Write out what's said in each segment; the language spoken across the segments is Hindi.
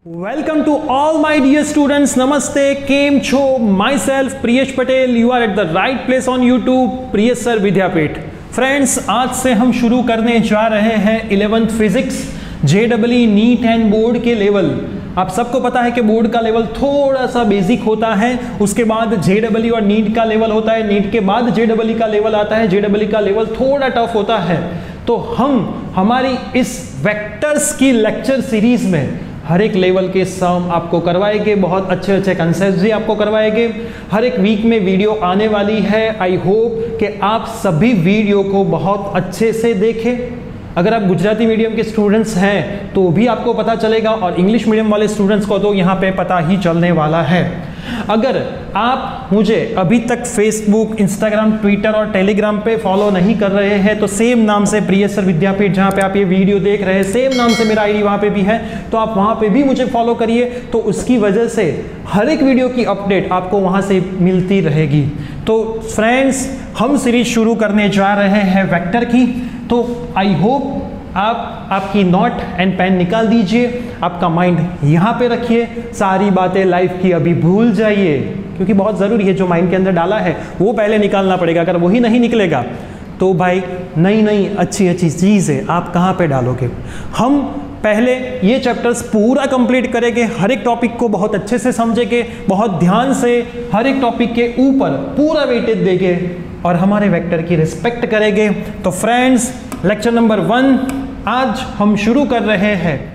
Welcome to all my dear students. Namaste. Kem cho? Myself Priyesh Patel. You are at the right place on YouTube. Priyesh Sir Vidyapeeth. Friends, आज से हम शुरू करने जा रहे हैं 11th physics JEE neat and board के लेवल। आप सबको पता है कि बोर्ड का लेवल थोड़ा सा बेसिक होता है, उसके बाद JEE और नीट का लेवल होता है, नीट के बाद JEE का लेवल आता है, JEE का लेवल थोड़ा टफ होता है। तो हम हमारी इस वेक्टर्स की लेक्चर सीरीज में हर एक लेवल के सम आपको करवाएंगे, बहुत अच्छे अच्छे कंसेप्ट भी आपको करवाएंगे। हर एक वीक में वीडियो आने वाली है। आई होप कि आप सभी वीडियो को बहुत अच्छे से देखें। अगर आप गुजराती मीडियम के स्टूडेंट्स हैं तो भी आपको पता चलेगा, और इंग्लिश मीडियम वाले स्टूडेंट्स को तो यहाँ पे पता ही चलने वाला है। अगर आप मुझे अभी तक फेसबुक, इंस्टाग्राम, ट्विटर और टेलीग्राम पे फॉलो नहीं कर रहे हैं तो सेम नाम से प्रियेश सर विद्यापीठ, जहाँ पे आप ये वीडियो देख रहे हैं, सेम नाम से मेरा आईडी वहाँ पे भी है, तो आप वहाँ पे भी मुझे फॉलो करिए। तो उसकी वजह से हर एक वीडियो की अपडेट आपको वहाँ से मिलती रहेगी। तो फ्रेंड्स, हम सीरीज शुरू करने जा रहे हैं वेक्टर की। तो आई होप आप आपकी नोट एंड पेन निकाल दीजिए, आपका माइंड यहाँ पे रखिए, सारी बातें लाइफ की अभी भूल जाइए, क्योंकि बहुत ज़रूरी है जो माइंड के अंदर डाला है वो पहले निकालना पड़ेगा। अगर वही नहीं निकलेगा तो भाई नई नई अच्छी अच्छी चीज़ें आप कहाँ पे डालोगे। हम पहले ये चैप्टर्स पूरा कंप्लीट करेंगे, हर एक टॉपिक को बहुत अच्छे से समझेंगे, बहुत ध्यान से हर एक टॉपिक के ऊपर पूरा वेटेज देंगे और हमारे वेक्टर की रिस्पेक्ट करेंगे। तो फ्रेंड्स, लेक्चर नंबर 1 आज हम शुरू कर रहे हैं।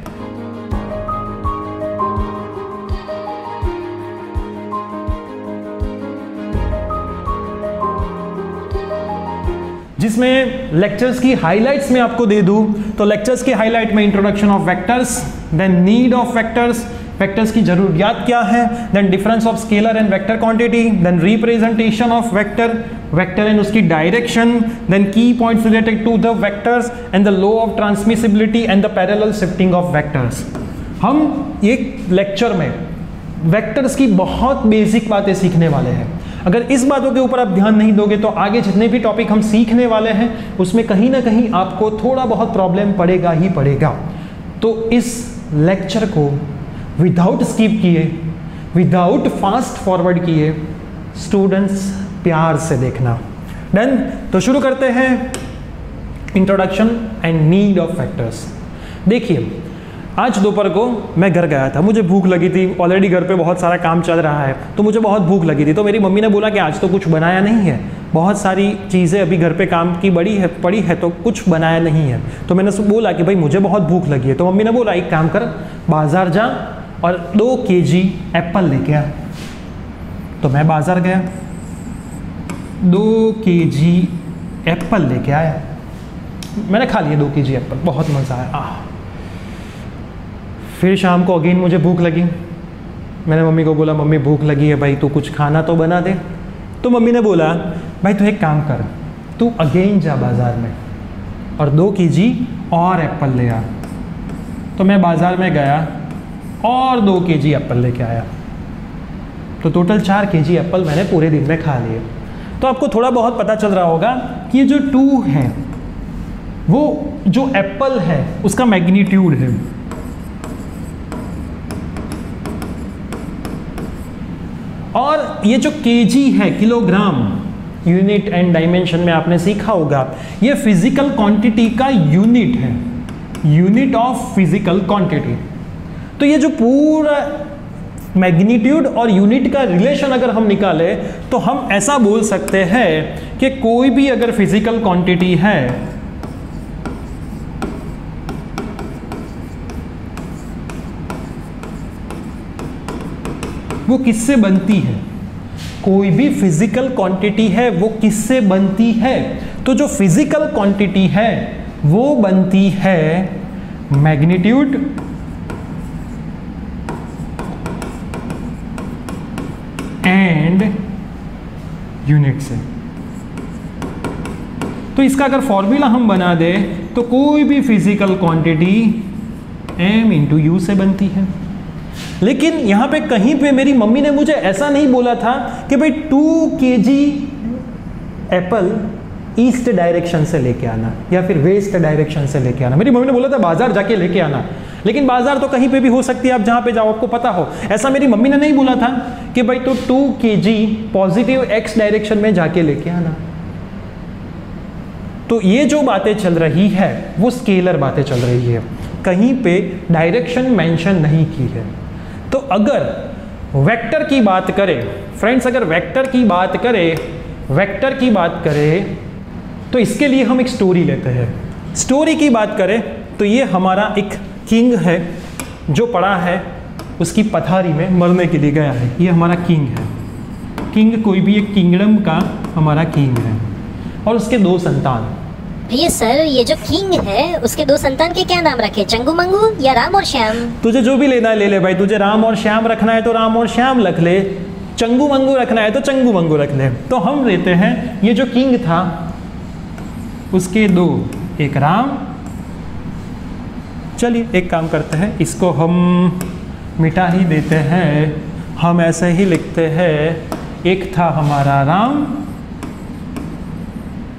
जिसमें लेक्चर्स की हाइलाइट्स में आपको दे दूं तो लेक्चर्स की हाइलाइट में introduction of vectors, then need of vectors, vectors की जरूरियात क्या है, then difference of scalar and vector quantity, then representation of vector, vector and उसकी direction, then key points related to the vectors and the law of transmissibility and the parallel shifting of vectors. हम एक लेक्चर में वेक्टर्स की बहुत बेसिक बातें सीखने वाले हैं। अगर इस बातों के ऊपर आप ध्यान नहीं दोगे तो आगे जितने भी टॉपिक हम सीखने वाले हैं उसमें कहीं ना कहीं आपको थोड़ा बहुत प्रॉब्लम पड़ेगा ही पड़ेगा। तो इस लेक्चर को विदाउट स्किप किए, विदाउट फास्ट फॉरवर्ड किए, स्टूडेंट्स प्यार से देखना। डन। तो शुरू करते हैं introduction and need of factors. देखिए, आज दोपहर को मैं घर गया था, मुझे भूख लगी थी, ऑलरेडी घर पे बहुत सारा काम चल रहा है तो मुझे बहुत भूख लगी थी। तो मेरी मम्मी ने बोला कि आज तो कुछ बनाया नहीं है, बहुत सारी चीज़ें अभी घर पे काम की पड़ी है तो कुछ बनाया नहीं है। तो मैंने बोला कि भाई मुझे बहुत भूख लगी है। तो मम्मी ने बोला एक काम कर, बाज़ार जा और 2 kg एप्पल लेके आ। तो मैं बाज़ार गया, 2 kg एप्पल लेके आया। मैंने खा लिए 2 kg एप्पल, बहुत मज़ा आया। फिर शाम को अगेन मुझे भूख लगी। मैंने मम्मी को बोला मम्मी भूख लगी है भाई, तू कुछ खाना तो बना दे। तो मम्मी ने बोला भाई तू एक काम कर, तू अगेन जा बाज़ार में और 2 kg और एप्पल ले आ। तो मैं बाज़ार में गया और 2 kg एप्पल लेके आया। तो टोटल 4 kg एप्पल मैंने पूरे दिन में खा लिए। तो आपको थोड़ा बहुत पता चल रहा होगा कि ये जो 2 है वो जो एप्पल है उसका मैग्नीट्यूड है। और ये जो kg है, किलोग्राम, यूनिट एंड डायमेंशन में आपने सीखा होगा, ये फिजिकल क्वांटिटी का यूनिट है, यूनिट ऑफ फिजिकल क्वांटिटी। तो ये जो पूरा मैग्नीट्यूड और यूनिट का रिलेशन अगर हम निकालें तो हम ऐसा बोल सकते हैं कि कोई भी अगर फिजिकल क्वांटिटी है वो किससे बनती है, कोई भी फिजिकल क्वांटिटी है वो किससे बनती है। तो जो फिजिकल क्वांटिटी है वो बनती है मैग्नीट्यूड एंड यूनिट से। तो इसका अगर फॉर्मूला हम बना दें तो कोई भी physical quantity m into you से बनती है। लेकिन यहाँ पे कहीं पे मेरी मम्मी ने मुझे ऐसा नहीं बोला था कि भाई 2 kg एप्पल ईस्ट डायरेक्शन से लेके आना या फिर वेस्ट डायरेक्शन से लेके आना। मेरी मम्मी ने बोला था बाजार जाके लेके आना। लेकिन बाजार तो कहीं पे भी हो सकती है, आप जहां पे जाओ आपको पता हो। ऐसा मेरी मम्मी ने नहीं बोला था कि भाई तो 2 kg पॉजिटिव x डायरेक्शन में जाके लेके आना। तो ये जो बातें चल रही है वो स्केलर बातें चल रही है, कहीं पे डायरेक्शन मेंशन नहीं की है। तो अगर वेक्टर की बात करें फ्रेंड्स, अगर वेक्टर की बात करें तो इसके लिए हम एक स्टोरी लेते हैं। स्टोरी की बात करें तो ये हमारा एक किंग है जो पड़ा है उसकी पथारी में मरने के लिए गया है। ये हमारा किंग है। किंग कोई भी एक किंगडम का हमारा किंग है और उसके 2 संतान। ये सर, ये जो किंग है उसके 2 संतान के क्या नाम रखे, चंगू मंगू या राम और श्याम? तुझे जो भी लेना है ले ले भाई, तुझे राम और श्याम रखना है तो राम और श्याम रख ले, चंगू मंगू रखना है तो चंगू मंगू रख ले। तो हम लेते हैं ये जो किंग था उसके 2, एक राम। चलिए एक काम करते हैं, इसको हम मिटा ही देते हैं, हम ऐसे ही लिखते हैं, एक था हमारा राम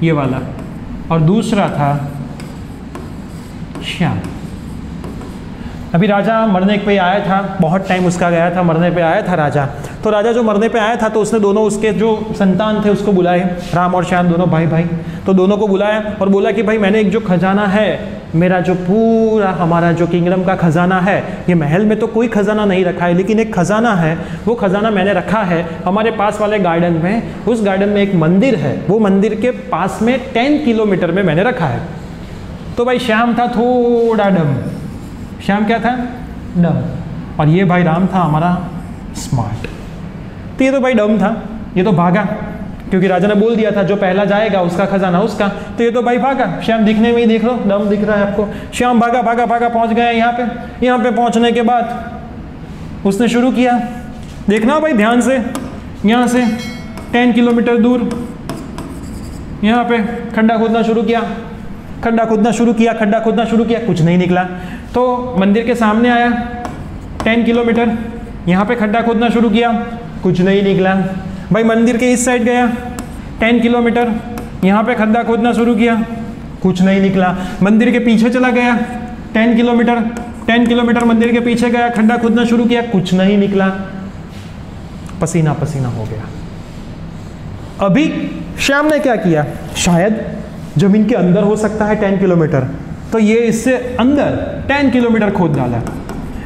ये वाला और दूसरा था श्याम। अभी राजा मरने पे आया था, बहुत टाइम उसका गया था, मरने पे आया था राजा। तो राजा जो मरने पे आया था तो उसने दोनों उसके जो संतान थे उसको बुलाए, राम और श्याम दोनों भाई भाई। तो दोनों को बुलाया और बोला कि भाई मैंने एक जो खजाना है, मेरा जो पूरा हमारा जो किंगडम का खजाना है, ये महल में तो कोई खजाना नहीं रखा है लेकिन एक खजाना है, वो खजाना मैंने रखा है हमारे पास वाले गार्डन में। उस गार्डन में एक मंदिर है, वो मंदिर के पास में 10 किलोमीटर में मैंने रखा है। तो भाई श्याम था थोड़ा डम, श्याम क्या था, डम, और ये भाई राम था हमारा स्मार्ट। तो ये तो भाई डम था, ये तो भागा क्योंकि राजा ने बोल दिया था जो पहला जाएगा उसका खजाना उसका। तो ये तो भाई भागा, श्याम दिखने में ही देख लो डम दिख रहा है आपको। श्याम भागा भागा भागा पहुंच गया यहाँ पे। यहाँ पे पहुंचने के बाद उसने शुरू किया, देखना भाई ध्यान से, यहाँ से 10 किलोमीटर दूर यहाँ पे खड्डा खोदना शुरू किया, खड्डा खोदना शुरू किया, खड्डा खोदना शुरू किया, कुछ नहीं निकला। तो मंदिर के सामने आया 10 किलोमीटर, यहाँ पे खड्डा खोदना शुरू किया, कुछ नहीं निकला। भाई मंदिर के इस साइड गया 10 किलोमीटर, यहाँ पे खड्डा खोदना शुरू किया, कुछ नहीं निकला। मंदिर के पीछे चला गया 10 किलोमीटर मंदिर के पीछे गया, खड्डा खोदना शुरू किया, कुछ नहीं निकला। पसीना पसीना हो गया। अभी श्याम ने क्या किया, शायद जमीन के अंदर हो सकता है 10 किलोमीटर, तो ये इससे अंदर 10 किलोमीटर खोद डाला।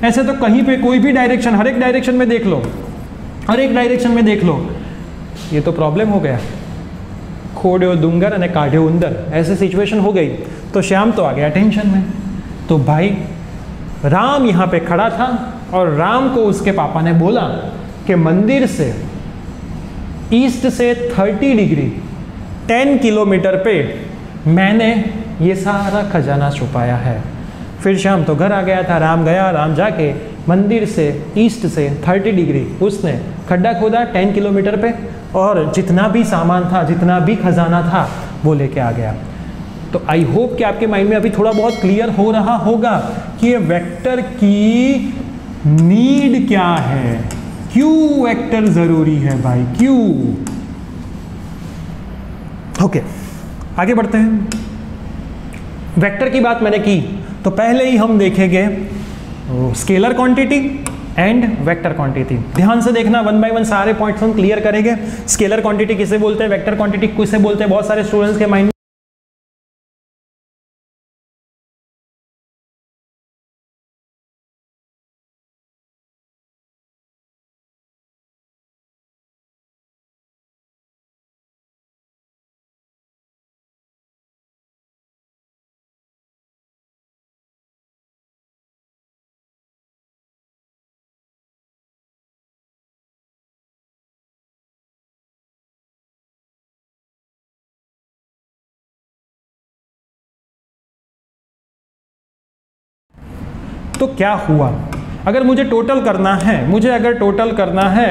ऐसे तो कहीं पे कोई भी डायरेक्शन, हर एक डायरेक्शन में देख लो, हर एक डायरेक्शन में देख लो, ये तो प्रॉब्लम हो गया, खोड्यो डूंगर अने काढ़्यो उंदर, ऐसे सिचुएशन हो गई। तो श्याम तो आ गया टेंशन में। तो भाई राम यहाँ पे खड़ा था और राम को उसके पापा ने बोला कि मंदिर से ईस्ट से 30 डिग्री 10 किलोमीटर पे मैंने ये सारा खजाना छुपाया है। फिर श्याम तो घर आ गया था, राम गया, राम जाके मंदिर से ईस्ट से 30 डिग्री उसने खड्डा खोदा 10 किलोमीटर पे और जितना भी सामान था, जितना भी खजाना था वो लेके आ गया। तो आई होप कि आपके माइंड में अभी थोड़ा बहुत क्लियर हो रहा होगा कि ये वेक्टर की नीड क्या है, क्यों वेक्टर जरूरी है भाई, क्यों। ओके, आगे बढ़ते हैं। वेक्टर की बात मैंने की तो पहले ही हम देखेंगे scalar quantity and vector quantity. ध्यान से देखना, 1 बाय 1 सारे पॉइंट्स हम क्लियर करेंगे। स्केलर क्वांटिटी किसे बोलते हैं, वेक्टर क्वांटिटी किसे बोलते हैं, बहुत सारे स्टूडेंट्स के माइंड तो क्या हुआ। अगर मुझे टोटल करना है, अगर टोटल करना है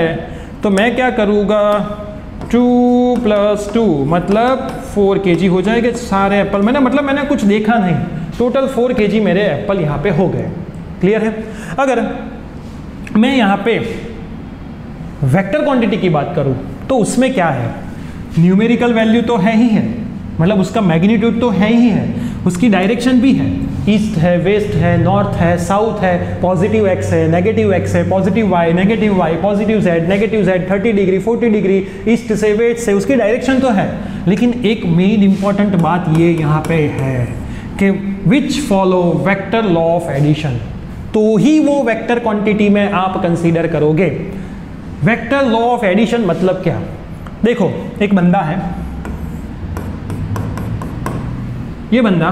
तो मैं क्या करूँगा, 2 + 2 मतलब 4 kg हो जाएगा सारे एप्पल। मैंने कुछ देखा नहीं, टोटल 4 kg मेरे एप्पल यहाँ पे हो गए। क्लियर है। अगर मैं यहाँ पे वेक्टर क्वांटिटी की बात करूँ तो उसमें क्या है, न्यूमेरिकल वैल्यू तो है ही है, मतलब उसका मैग्नीट्यूड तो है ही है, उसकी डायरेक्शन भी है, ईस्ट है, वेस्ट है, नॉर्थ है, साउथ है, पॉजिटिव एक्स है, नेगेटिव एक्स है, positive Y, positive Z, negative Z, 30 degree 40 degree, east से वेस्ट से, उसकी डायरेक्शन तो है। लेकिन एक मेन इंपॉर्टेंट बात ये यहाँ पे है कि which follow vector law of addition, तो ही वो वेक्टर क्वांटिटी में आप कंसीडर करोगे। वेक्टर लॉ ऑफ एडिशन मतलब क्या? देखो, एक बंदा है, ये बंदा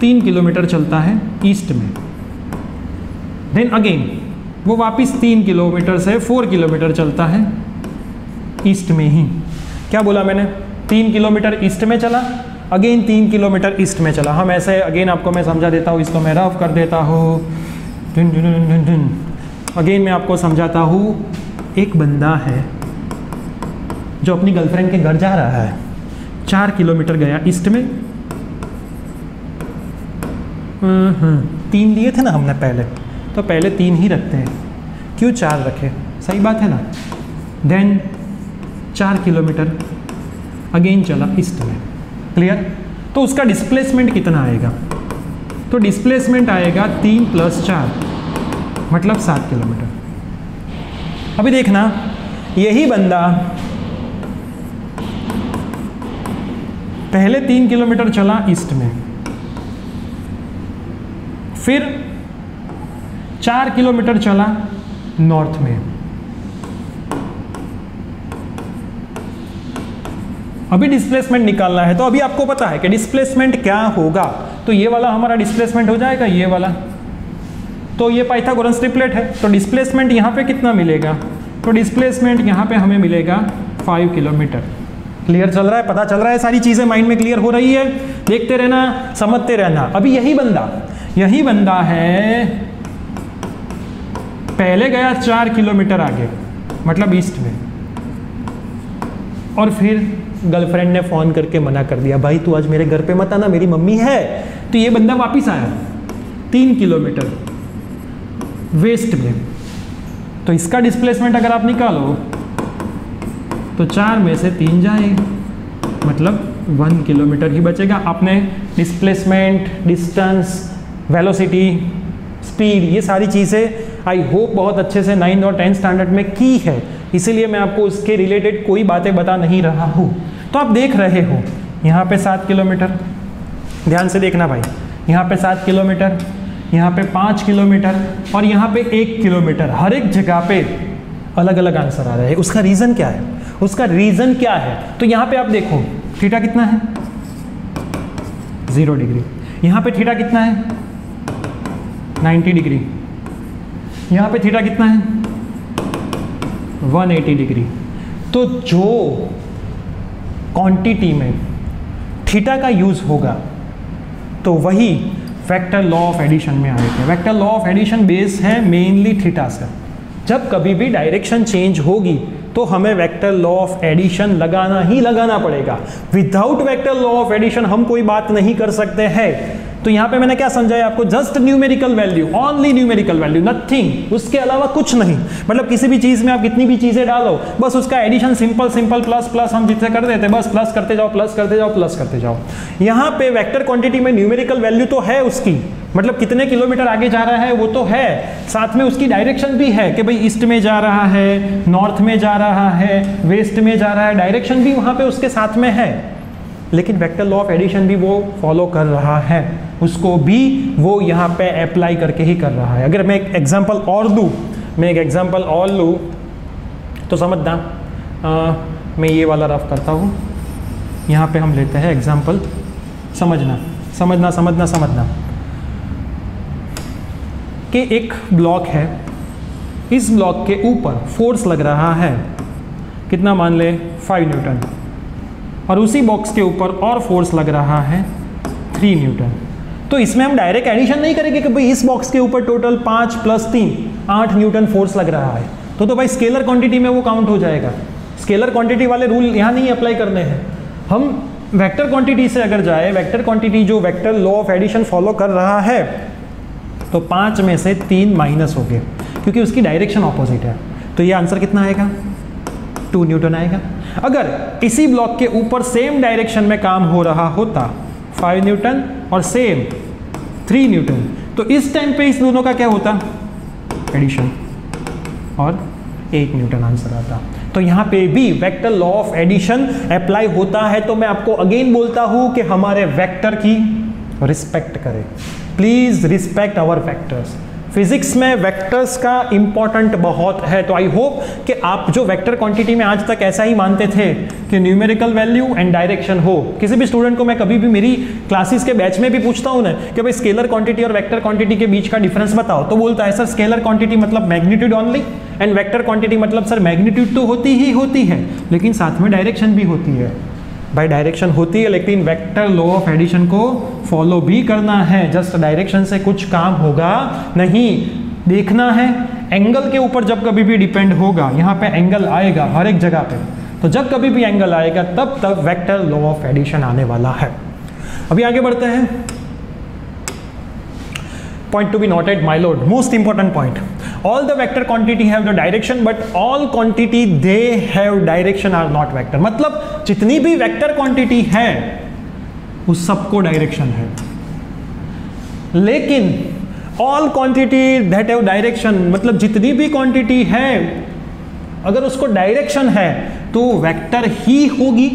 3 किलोमीटर चलता है ईस्ट में, देन अगेन वो वापस 3 किलोमीटर से 4 किलोमीटर चलता है ईस्ट में ही। क्या बोला मैंने? 3 किलोमीटर ईस्ट में चला, अगेन 3 किलोमीटर ईस्ट में चला। हम ऐसे अगेन आपको मैं समझा देता हूँ, इसको मैं रफ कर देता हूँ। अगेन मैं आपको समझाता हूँ। एक बंदा है जो अपनी गर्लफ्रेंड के घर जा रहा है, 4 किलोमीटर गया ईस्ट में। 3 लिए थे ना हमने पहले, तो पहले 3 ही रखते हैं, क्यों 4 रखे? सही बात है ना। देन 4 किलोमीटर अगेन चला ईस्ट में, क्लियर? तो उसका डिस्प्लेसमेंट कितना आएगा? तो डिस्प्लेसमेंट आएगा 3 + 4 मतलब 7 किलोमीटर। अभी देखना, यही बंदा पहले 3 किलोमीटर चला ईस्ट में, फिर 4 किलोमीटर चला नॉर्थ में। अभी डिस्प्लेसमेंट निकालना है, तो अभी आपको पता है कि डिस्प्लेसमेंट क्या होगा। तो ये वाला हमारा डिस्प्लेसमेंट हो जाएगा, ये वाला। तो ये पाइथागोरस ट्रिपलेट है, तो डिस्प्लेसमेंट यहाँ पे कितना मिलेगा? तो डिस्प्लेसमेंट यहाँ पे हमें मिलेगा 5 किलोमीटर। क्लियर चल रहा है? पता चल रहा है? सारी चीज़ें माइंड में क्लियर हो रही है? देखते रहना, समझते रहना। अभी यही बंदा है, पहले गया 4 किलोमीटर आगे मतलब ईस्ट में, और फिर गर्लफ्रेंड ने फ़ोन करके मना कर दिया, भाई तू आज मेरे घर पे मत आना, मेरी मम्मी है। तो ये बंदा वापस आया 3 किलोमीटर वेस्ट में। तो इसका डिस्प्लेसमेंट अगर आप निकालो तो 4 में से 3 जाए, मतलब 1 किलोमीटर ही बचेगा। आपने डिस्प्लेसमेंट, डिस्टेंस, वेलोसिटी, स्पीड, ये सारी चीज़ें आई होप बहुत अच्छे से 9th और 10th स्टैंडर्ड में की है, इसीलिए मैं आपको उसके रिलेटेड कोई बातें बता नहीं रहा हूँ। तो आप देख रहे हो यहाँ पे 7 किलोमीटर, ध्यान से देखना भाई, यहाँ पे 7 किलोमीटर, यहाँ पे 5 किलोमीटर और यहाँ पे 1 किलोमीटर। हर एक जगह पे अलग अलग आंसर आ रहा है। उसका रीज़न क्या है? तो यहाँ पे आप देखो, थीटा कितना है? 0 डिग्री। यहाँ पे थीटा कितना है? 90 डिग्री। यहाँ पे थीटा कितना है? 180 डिग्री। तो जो क्वांटिटी में थीटा का यूज़ होगा तो वही वेक्टर लॉ ऑफ एडिशन में आएगा। Vector law of addition base है मेनली थीटा से। जब कभी भी डायरेक्शन चेंज होगी तो हमें वेक्टर लॉ ऑफ एडिशन लगाना पड़ेगा। Without vector law of addition हम कोई बात नहीं कर सकते हैं। तो यहाँ पे मैंने क्या समझाया आपको? Just numerical value, only numerical value, nothing, उसके अलावा कुछ नहीं। मतलब किसी भी चीज़ में आप कितनी भी चीज़ें डालो, बस उसका एडिशन सिंपल प्लस प्लस हम जितने कर देते, बस प्लस करते जाओ। यहाँ पे वेक्टर क्वांटिटी में न्यूमेरिकल वैल्यू तो है उसकी, मतलब कितने किलोमीटर आगे जा रहा है वो तो है, साथ में उसकी डायरेक्शन भी है कि भाई ईस्ट में जा रहा है, नॉर्थ में जा रहा है, वेस्ट में जा रहा है, डायरेक्शन भी वहाँ पे उसके साथ में है। लेकिन वेक्टर लॉ ऑफ एडिशन भी वो फॉलो कर रहा है, उसको भी वो यहाँ पे अप्लाई करके ही कर रहा है। अगर मैं एक एग्जांपल और लूँ तो समझना, मैं ये वाला रफ करता हूँ। यहाँ पे हम लेते हैं एग्जांपल, समझना कि एक ब्लॉक है, इस ब्लॉक के ऊपर फोर्स लग रहा है, कितना मान ले? 5 न्यूटन, और उसी बॉक्स के ऊपर और फोर्स लग रहा है 3 न्यूटन। तो इसमें हम डायरेक्ट एडिशन नहीं करेंगे कि भाई इस बॉक्स के ऊपर टोटल 5 + 3 8 न्यूटन फोर्स लग रहा है, तो भाई स्केलर क्वांटिटी में वो काउंट हो जाएगा। स्केलर क्वांटिटी वाले रूल यहाँ नहीं अप्लाई करने हैं। हम वेक्टर क्वांटिटी से अगर जाए, वेक्टर क्वांटिटी जो vector law of addition follow कर रहा है, तो 5 में से 3 माइनस हो गए क्योंकि उसकी डायरेक्शन ऑपोजिट है। तो ये आंसर कितना आएगा? 2 न्यूटन आएगा। अगर इसी ब्लॉक के ऊपर सेम डायरेक्शन में काम हो रहा होता, 5 न्यूटन और सेम 3 न्यूटन। तो इस टाइम पे इस दोनों का क्या होता, एडिशन, और 8 न्यूटन आंसर आता। तो यहाँ पे भी vector law of addition apply होता है। तो मैं आपको अगेन बोलता हूं कि हमारे वेक्टर की रिस्पेक्ट करें, please respect our vectors. Physics में वेक्टर्स का इंपॉर्टेंट बहुत है। तो आई होप कि आप जो वेक्टर क्वांटिटी में आज तक ऐसा ही मानते थे कि न्यूमेरिकल वैल्यू एंड डायरेक्शन हो। किसी भी स्टूडेंट को मैं कभी भी मेरी क्लासेस के बैच में भी पूछता हूं ना कि भाई स्केलर क्वांटिटी और वेक्टर क्वांटिटी के बीच का डिफरेंस बताओ, तो बोलता है सर स्केलर क्वांटिटी मतलब magnitude only and vector quantity मतलब सर मैग्नीट्यूड तो होती ही होती है लेकिन साथ में डायरेक्शन भी होती है। भाई डायरेक्शन होती है लेकिन वेक्टर लॉ ऑफ एडिशन को फॉलो भी करना है। जस्ट डायरेक्शन से कुछ काम होगा नहीं, देखना है एंगल के ऊपर जब कभी भी डिपेंड होगा। यहाँ पे एंगल आएगा हर एक जगह पे, तो जब कभी भी एंगल आएगा तब तक वेक्टर लॉ ऑफ एडिशन आने वाला है। अभी आगे बढ़ते हैं। Point to be noted, my lord, most important point. All the vector quantity have the direction, but all quantity they have direction are not vector. मतलब जितनी भी वेक्टर क्वांटिटी है उस सबको डायरेक्शन है, लेकिन all quantity that have direction मतलब जितनी भी क्वांटिटी है अगर उसको डायरेक्शन है तो वेक्टर ही होगी,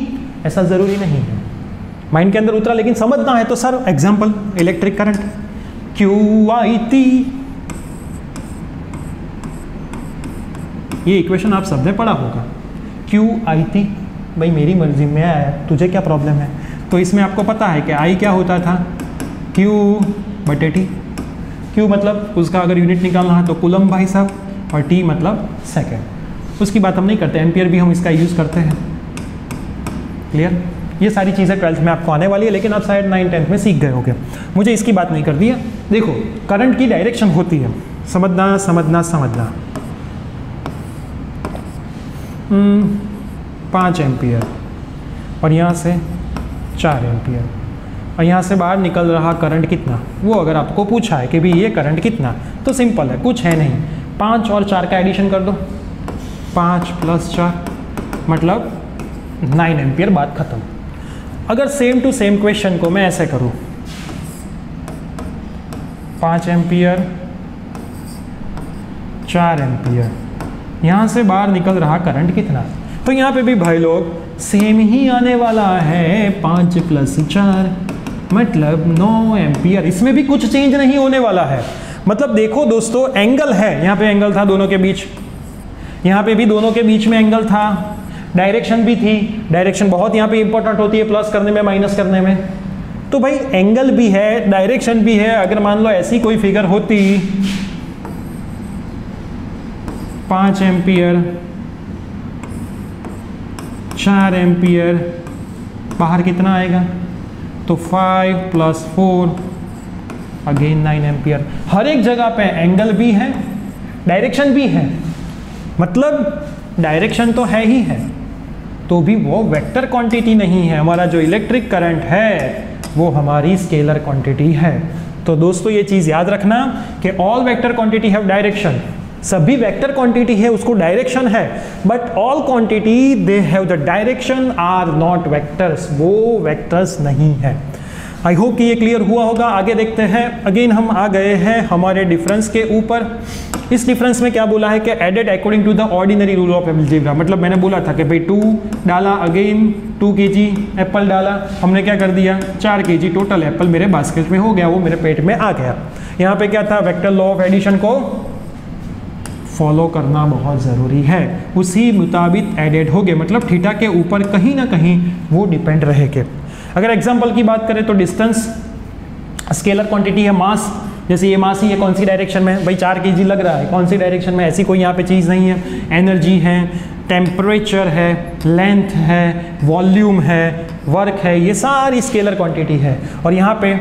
ऐसा जरूरी नहीं है। माइंड के अंदर उतरा, लेकिन समझना है तो sir example electric current QIT, ये इक्वेशन आप सबने पढ़ा होगा। QIT भाई मेरी मर्जी में आया, तुझे क्या प्रॉब्लम है। तो इसमें आपको पता है कि I क्या होता था, Q/T। Q मतलब उसका अगर यूनिट निकालना है तो कूलम भाई साहब, और T मतलब सेकेंड। उसकी बात हम नहीं करते, एम्पियर भी हम इसका यूज़ करते हैं। क्लियर, ये सारी चीज़ें 12th में आपको आने वाली है, लेकिन आप शायद 9th-10th में सीख गए होगे, मुझे इसकी बात नहीं कर दी है। देखो करंट की डायरेक्शन होती है, समझना समझना समझना। 5 एम्पियर और यहाँ से 4 एम्पियर और यहाँ से बाहर निकल रहा करंट कितना, वो अगर आपको पूछा है कि भाई ये करंट कितना, तो सिंपल है, कुछ है नहीं, 5 और 4 का एडिशन कर दो, 5 + 4 मतलब 9 एम्पियर, बात खत्म। अगर सेम टू सेम क्वेश्चन को मैं ऐसे करूं, 5 एम्पियर 4 एम्पियर, यहाँ से बाहर निकल रहा करंट कितना, तो यहाँ पे भी भाई लोग सेम ही आने वाला है, 5 + 4 मतलब 9 एम्पियर। इसमें भी कुछ चेंज नहीं होने वाला है। मतलब देखो दोस्तों, एंगल है, यहाँ पे एंगल था दोनों के बीच, यहाँ पे भी दोनों के बीच में एंगल था, डायरेक्शन भी थी। डायरेक्शन बहुत यहाँ पे इंपॉर्टेंट होती है, प्लस करने में माइनस करने में। तो भाई एंगल भी है, डायरेक्शन भी है। अगर मान लो ऐसी कोई फिगर होती, 5 एम्पियर 4 एम्पियर, बाहर कितना आएगा, तो 5 + 4 अगेन 9 एम्पियर। हर एक जगह पे एंगल भी है, डायरेक्शन भी है, मतलब डायरेक्शन तो है ही है, तो भी वो वेक्टर क्वांटिटी नहीं है। हमारा जो इलेक्ट्रिक करंट है वो हमारी स्केलर क्वांटिटी है। तो दोस्तों ये चीज़ याद रखना कि all vector quantity have direction, सभी वेक्टर क्वांटिटी है उसको डायरेक्शन है, but all quantity they have the direction are not vectors, वो वेक्टर्स नहीं है। आई होप कि ये क्लियर हुआ होगा। आगे देखते हैं। अगेन हम आ गए हैं हमारे डिफरेंस के ऊपर। इस डिफरेंस में क्या बोला है कि added according to the ordinary rule of algebra. मतलब मैंने बोला था कि भाई 2 डाला, अगेन 2 kg एप्पल डाला, हमने क्या कर दिया 4 kg टोटल एप्पल मेरे बास्केट में हो गया, वो मेरे पेट में आ गया। यहाँ पे क्या था, वेक्टर लॉ ऑफ एडिशन को फॉलो करना बहुत ज़रूरी है, उसी मुताबिक एडेड हो गए, मतलब थीटा के ऊपर कहीं ना कहीं वो डिपेंड रहेंगे। अगर एग्जांपल की बात करें तो डिस्टेंस स्केलर क्वांटिटी है, मास, जैसे ये मास ही है, कौन सी डायरेक्शन में, भाई 4 kg लग रहा है, कौन सी डायरेक्शन में, ऐसी कोई यहाँ पे चीज़ नहीं है। एनर्जी है, टेम्परेचर है, लेंथ है, वॉल्यूम है, वर्क है, ये सारी स्केलर क्वांटिटी है। और यहाँ पे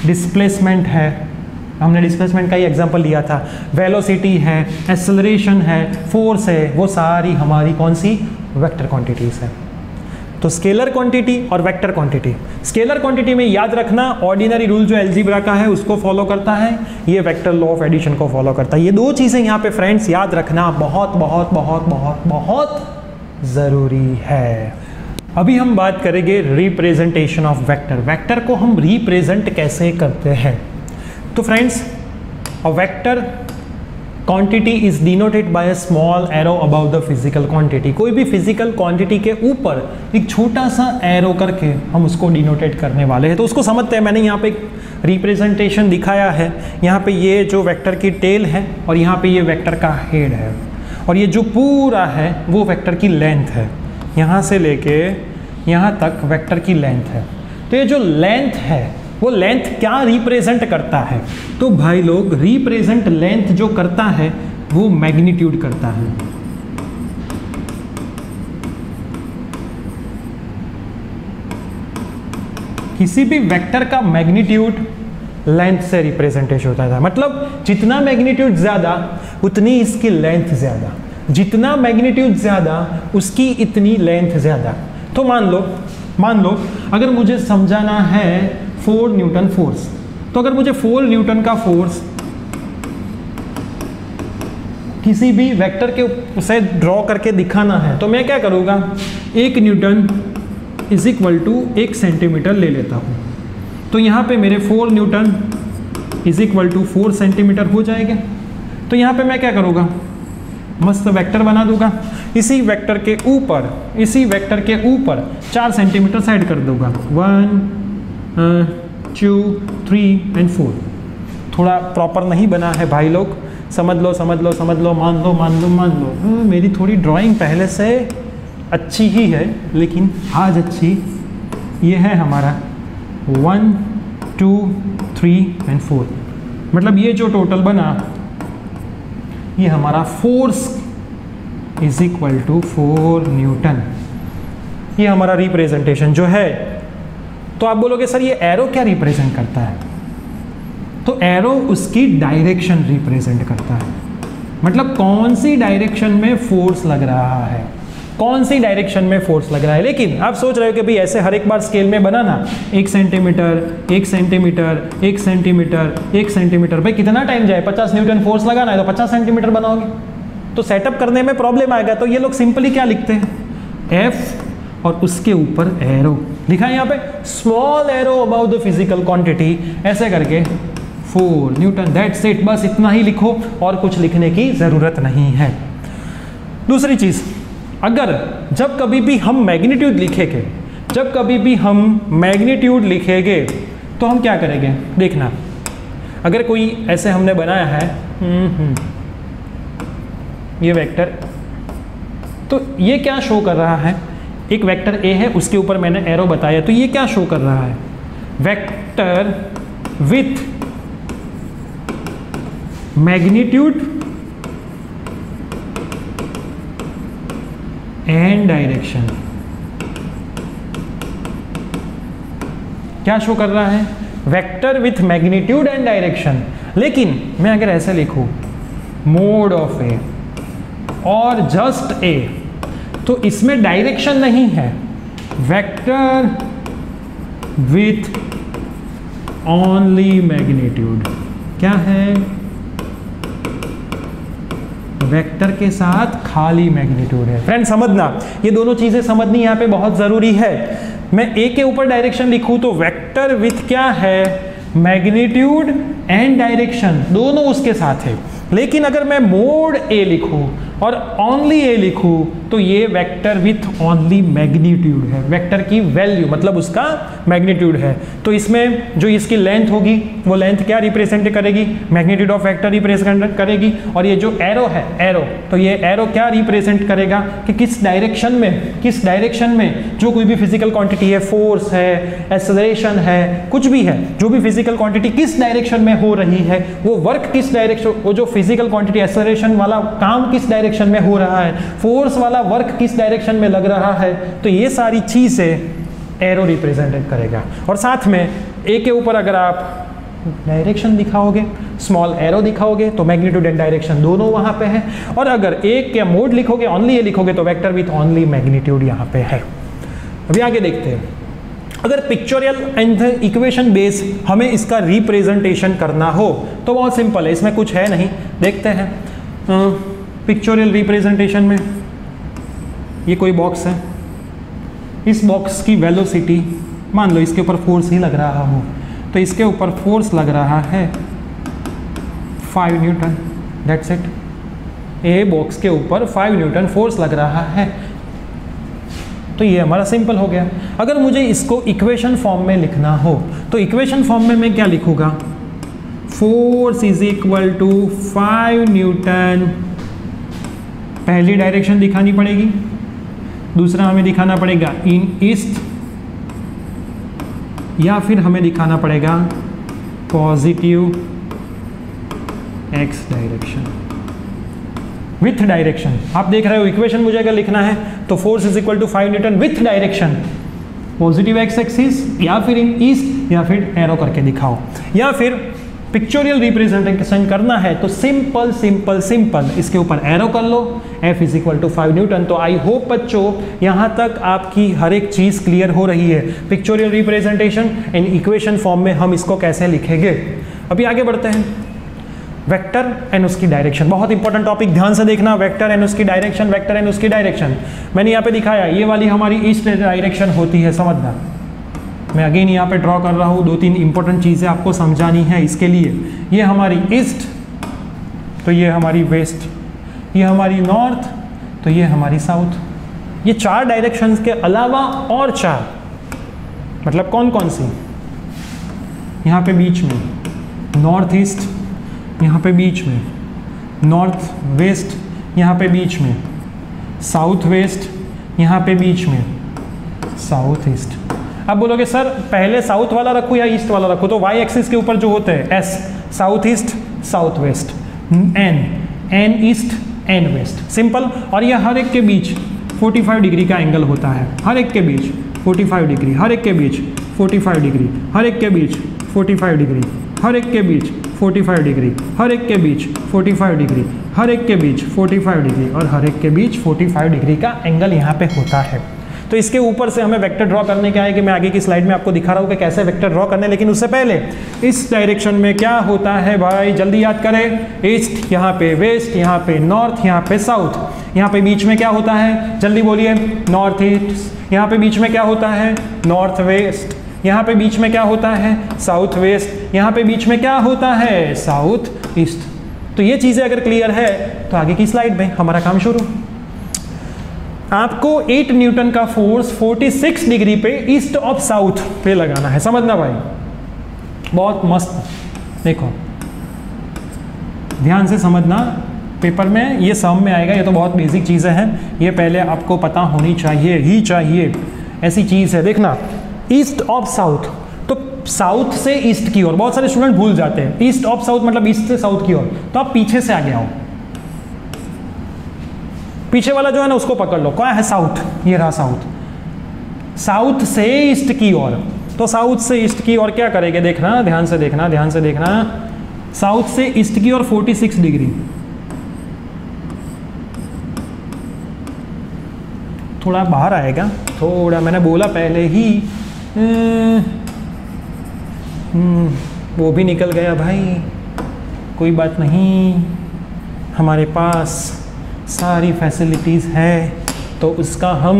डिस्प्लेसमेंट है, हमने डिस्प्लेसमेंट का ही एग्जांपल लिया था, वेलोसिटी है, एक्सेलरेशन है, फोर्स है, वो सारी हमारी कौन सी वेक्टर क्वांटिटीज़ है। तो स्केलर क्वांटिटी और वेक्टर क्वांटिटी, स्केलर क्वांटिटी में याद रखना ऑर्डिनरी रूल जो अलजेब्रा का है उसको फॉलो करता है, ये वेक्टर लॉ ऑफ एडिशन को फॉलो करता है। ये दो चीज़ें यहाँ पे फ्रेंड्स याद रखना बहुत बहुत बहुत बहुत बहुत ज़रूरी है। अभी हम बात करेंगे रिप्रेजेंटेशन ऑफ वेक्टर। वेक्टर को हम रिप्रेजेंट कैसे करते हैं। तो friends, a vector quantity is denoted by a small arrow about the physical quantity. कोई भी फिजिकल क्वांटिटी के ऊपर एक छोटा सा एरो करके हम उसको डिनोटेट करने वाले हैं। तो उसको समझते हैं। मैंने यहाँ पे एक रिप्रेजेंटेशन दिखाया है। यहाँ पे ये जो वेक्टर की टेल है और यहाँ पे ये वेक्टर का हेड है, और ये जो पूरा है वो वेक्टर की लेंथ है। यहाँ से लेके यहाँ तक वेक्टर की लेंथ है। तो ये जो लेंथ है वो लेंथ क्या रिप्रेजेंट करता है? तो भाई लोग, रिप्रेजेंट लेंथ जो करता है वो मैग्नीट्यूड करता है। किसी भी वेक्टर का मैग्नीट्यूड लेंथ से रिप्रेजेंटेशन होता है। मतलब जितना मैग्नीट्यूड ज्यादा उतनी इसकी लेंथ ज्यादा, जितना मैग्नीट्यूड ज्यादा उसकी इतनी लेंथ ज्यादा। तो मान लो अगर मुझे समझाना है 4 न्यूटन फोर्स, तो अगर मुझे 4 न्यूटन का फोर्स किसी भी वेक्टर के उसे ड्रॉ करके दिखाना है, तो मैं क्या करूँगा, 1 newton is equal to 1 centimetre ले लेता हूँ। तो यहाँ पे मेरे 4 newton is equal to 4 centimetre हो जाएगा। तो यहाँ पे मैं क्या करूँगा, मस्त वेक्टर बना दूंगा। इसी वेक्टर के ऊपर 4 सेंटीमीटर साइड कर दूंगा, 1 2 3 एंड 4। थोड़ा प्रॉपर नहीं बना है भाई लोग, समझ लो, मान लो। मेरी थोड़ी ड्राइंग पहले से अच्छी ही है, लेकिन आज अच्छी ये है हमारा 1 2 3 एंड 4। मतलब ये जो टोटल बना ये हमारा force is equal to 4 newton. ये हमारा रिप्रेजेंटेशन जो है। तो आप बोलोगे सर ये एरो क्या रिप्रेजेंट करता है? तो एरो उसकी डायरेक्शन रिप्रेजेंट करता है। मतलब कौन सी डायरेक्शन में फोर्स लग रहा है, कौन सी डायरेक्शन में फोर्स लग रहा है। लेकिन आप सोच रहे हो कि भाई ऐसे हर एक बार स्केल में बनाना 1 सेंटीमीटर 1 सेंटीमीटर 1 सेंटीमीटर 1 सेंटीमीटर, भाई कितना टाइम जाए? 50 न्यूटन फोर्स लगाना है तो 50 सेंटीमीटर बनाओगे, तो सेटअप करने में प्रॉब्लम आएगा। तो ये लोग सिंपली क्या लिखते हैं, एफ और उसके ऊपर एरो लिखा है यहाँ पे, small arrow about the physical quantity, ऐसे करके 4 न्यूटन, दैट्स इट। बस इतना ही लिखो और कुछ लिखने की जरूरत नहीं है। दूसरी चीज, अगर जब कभी भी हम मैग्नीट्यूड लिखेंगे, तो हम क्या करेंगे देखना। अगर कोई ऐसे हमने बनाया है ये वेक्टर, तो ये क्या शो कर रहा है, एक वेक्टर ए है, उसके ऊपर मैंने एरो बताया, तो ये क्या शो कर रहा है, vector with magnitude and direction. क्या शो कर रहा है, vector with magnitude and direction. लेकिन मैं अगर ऐसे लिखूं मोड ऑफ ए और जस्ट ए, तो इसमें डायरेक्शन नहीं है, वेक्टर विथ ओनली मैग्नीट्यूड। क्या है, वेक्टर के साथ खाली मैग्नीट्यूड है। फ्रेंड समझना, ये दोनों चीजें समझनी यहाँ पे बहुत जरूरी है। मैं ए के ऊपर डायरेक्शन लिखूं तो वेक्टर विथ क्या है, मैग्नीट्यूड एंड डायरेक्शन दोनों उसके साथ है। लेकिन अगर मैं मोड ए लिखूं और ओनली ए लिखूं, तो ये वेक्टर विथ ओनली मैग्नीट्यूड है, वेक्टर की वैल्यू मतलब उसका मैग्नीट्यूड है। तो इसमें जो इसकी लेंथ होगी वो लेंथ क्या रिप्रेजेंट करेगी, मैग्नीट्यूड ऑफ वेक्टर रिप्रेजेंट करेगी। और ये जो एरो है, एरो, तो ये एरो क्या रिप्रेजेंट करेगा कि किस डायरेक्शन में जो कोई भी फिजिकल क्वांटिटी है, फोर्स है, एक्सेलरेशन है, कुछ भी है, जो भी फिजिकल क्वांटिटी किस डायरेक्शन में हो रही है, वो वर्क किस डायरेक्शन, वो जो फिजिकल क्वांटिटी एक्सेलरेशन वाला काम किस डायरेक्शन में हो रहा है, फोर्स वाला वर्क किस डायरेक्शन में लग रहा है, तो ये सारी चीजें एरो रिप्रेजेंट करेगा। और साथ में ए के ऊपर अगर आप डायरेक्शन दिखाओगे, स्मॉल एरो दिखाओगे, तो मैग्नीट्यूड एंड डायरेक्शन दोनों वहां पे है। और अगर एक के मोड लिखोगे, ओनली ए लिखोगे, तो वेक्टर विथ ओनली मैग्नीट्यूड यहां पे है। अभी आगे देखते हैं, अगर पिक्चोरियल एंड इक्वेशन बेस हमें इसका रिप्रेजेंटेशन करना हो तो बहुत सिंपल है, इसमें कुछ है नहीं। देखते हैं पिक्चोरियल रिप्रेजेंटेशन में, ये कोई बॉक्स है, इस बॉक्स की वेलोसिटी, मान लो इसके ऊपर फोर्स ही लग रहा हो, तो इसके ऊपर फोर्स लग रहा है 5 Newton, that's it. A box के ऊपर 5 न्यूटन फोर्स लग रहा है, तो ये हमारा सिंपल हो गया। अगर मुझे इसको इक्वेशन फॉर्म में लिखना हो तो इक्वेशन फॉर्म में मैं क्या लिखूंगा, force is equal to 5 newton, पहली डायरेक्शन दिखानी पड़ेगी, दूसरा हमें दिखाना पड़ेगा इन ईस्ट, या फिर हमें दिखाना पड़ेगा positive x direction with direction. आप देख रहे हो इक्वेशन मुझे अगर लिखना है तो force is equal to 5 newton with direction positive X axis, या फिर इन ईस्ट, या फिर एरो करके दिखाओ, या फिर पिक्चोरियल रिप्रेजेंटेशन करना है तो सिंपल सिंपल सिंपल इसके ऊपर एरो कर लो, F is equal to 5 newton. तो आई होप बच्चों यहाँ तक आपकी हर एक चीज़ क्लियर हो रही है। Pictorial representation and equation form में हम इसको कैसे लिखेंगे। अभी आगे बढ़ते हैं। वेक्टर एंड उसकी डायरेक्शन, बहुत इंपॉर्टेंट टॉपिक, ध्यान से देखना। वेक्टर एंड उसकी डायरेक्शन, वेक्टर एंड उसकी डायरेक्शन मैंने यहाँ पे दिखाया, ये वाली हमारी ईस्ट डायरेक्शन होती है, समझना। मैं अगेन यहाँ पे ड्रॉ कर रहा हूँ, 2-3 इंपॉर्टेंट चीज़ें आपको समझानी है इसके लिए। ये हमारी ईस्ट, तो ये हमारी वेस्ट, ये हमारी नॉर्थ, तो ये हमारी साउथ। ये 4 डायरेक्शंस के अलावा और 4, मतलब कौन कौन सी, यहाँ पे बीच में नॉर्थ ईस्ट, यहाँ पे बीच में नॉर्थ वेस्ट, यहाँ पे बीच में साउथ वेस्ट, यहाँ पे बीच में साउथ ईस्ट। अब बोलोगे सर पहले साउथ वाला रखूँ या ईस्ट वाला रखूँ, तो वाई एक्सिस के ऊपर जो होते हैं S, south east south west, N east N west, simple. और ये हर एक के बीच 45 डिग्री का एंगल होता है, हर एक के बीच 45 डिग्री, हर एक के बीच 45 डिग्री, हर एक के बीच 45 डिग्री, हर एक के बीच 45 डिग्री, हर एक के बीच 45 डिग्री, हर एक के बीच 45 डिग्री, और हर एक के बीच 45 डिग्री का एंगल यहाँ पे होता है। तो इसके ऊपर से हमें वेक्टर ड्रॉ करने का है कि मैं आगे की स्लाइड में आपको दिखा रहा हूँ कि कैसे वेक्टर ड्रॉ करने, लेकिन उससे पहले इस डायरेक्शन में क्या होता है भाई, जल्दी याद करें। ईस्ट, यहाँ पे वेस्ट, यहाँ पे नॉर्थ, यहाँ पे साउथ, यहाँ पे बीच में क्या होता है, जल्दी बोलिए, नॉर्थ ईस्ट। यहाँ पे बीच में क्या होता है, नॉर्थ वेस्ट। यहाँ पे बीच में क्या होता है, साउथ वेस्ट। यहाँ पे बीच में क्या होता है, साउथ ईस्ट। तो ये चीज़ें अगर क्लियर है तो आगे की स्लाइड में हमारा काम शुरू। आपको 8 न्यूटन का फोर्स 46 डिग्री पे ईस्ट ऑफ साउथ पे लगाना है, समझना भाई, बहुत मस्त। देखो ध्यान से समझना, पेपर में ये सम में आएगा, ये तो बहुत बेसिक चीज़ें हैं, ये पहले आपको पता होनी चाहिए ही चाहिए, ऐसी चीज़ है। देखना ईस्ट ऑफ साउथ, तो साउथ से ईस्ट की ओर, बहुत सारे स्टूडेंट भूल जाते हैं, ईस्ट ऑफ साउथ मतलब ईस्ट से साउथ की ओर, तो आप पीछे से आगे आओ, पीछे वाला जो है ना उसको पकड़ लो, क्या है, साउथ, ये रहा साउथ। साउथ से ईस्ट की ओर, तो साउथ से ईस्ट की ओर क्या करेंगे, देखना, ध्यान से देखना, ध्यान से देखना। साउथ से ईस्ट की ओर 46 डिग्री, थोड़ा बाहर आएगा, थोड़ा, मैंने बोला पहले ही, वो भी निकल गया भाई, कोई बात नहीं, हमारे पास सारी फैसिलिटीज़ है तो उसका हम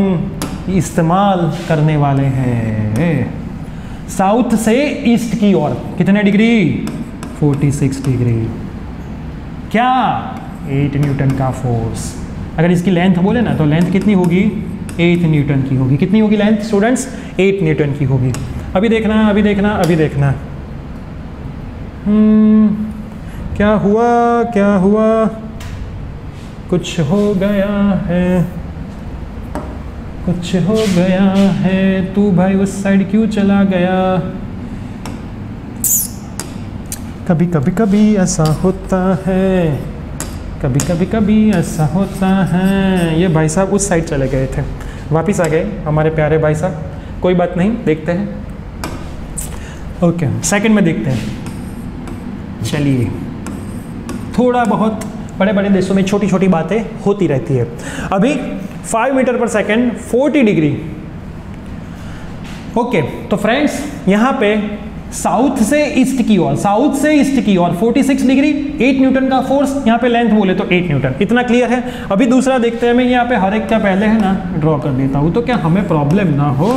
इस्तेमाल करने वाले हैं। साउथ से ईस्ट की ओर कितने डिग्री, 46 डिग्री, क्या 8 न्यूटन का फोर्स। अगर इसकी लेंथ बोले ना तो लेंथ कितनी होगी, 8 न्यूटन की होगी। कितनी होगी लेंथ स्टूडेंट्स, 8 न्यूटन की होगी। अभी देखना, अभी देखना, अभी देखना, क्या हुआ, क्या हुआ, कुछ हो गया है, कुछ हो गया है, तू भाई उस साइड क्यों चला गया। कभी कभी कभी ऐसा होता है, कभी कभी कभी ऐसा होता है। ये भाई साहब उस साइड चले गए थे, वापस आ गए हमारे प्यारे भाई साहब, कोई बात नहीं, देखते हैं, ओके सेकंड में देखते हैं। चलिए, थोड़ा बहुत बड़े बड़े देशों में छोटी छोटी बातें होती रहती है। अभी 5 मीटर पर सेकेंड 40 डिग्री, ओके। तो फ्रेंड्स यहाँ पे साउथ से ईस्ट की ओर, साउथ से ईस्ट की ओर 46 डिग्री, 8 न्यूटन का फोर्स, यहाँ पे लेंथ बोले तो 8 न्यूटन। इतना क्लियर है। अभी दूसरा देखते हैं, मैं यहाँ पे हर एक का पहले है ना ड्रॉ कर देता हूँ, तो क्या हमें प्रॉब्लम ना हो,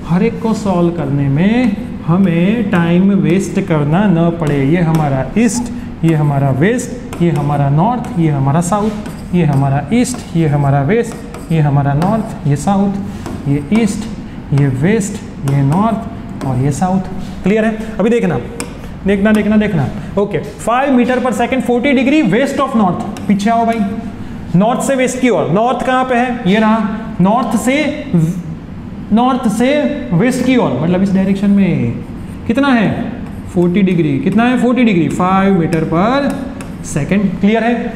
हर एक को सॉल्व करने में हमें टाइम वेस्ट करना न पड़े। ये हमारा ईस्ट, ये हमारा वेस्ट, ये हमारा नॉर्थ, ये हमारा साउथ, ये हमारा ईस्ट, ये हमारा वेस्ट, ये हमारा नॉर्थ, ये साउथ, ये ईस्ट, ये वेस्ट, ये नॉर्थ और ये साउथ। क्लियर है। अभी देखना देखना देखना देखना। ओके, 5 मीटर पर second 40 degree west of north. पीछे आओ भाई, नॉर्थ से वेस्ट की ओर। नॉर्थ कहाँ पे है, ये रहा। नॉर्थ से वेस्ट की ओर, मतलब इस डायरेक्शन में कितना है 40 डिग्री। कितना है 40 डिग्री, 5 मीटर पर सेकंड। क्लियर है।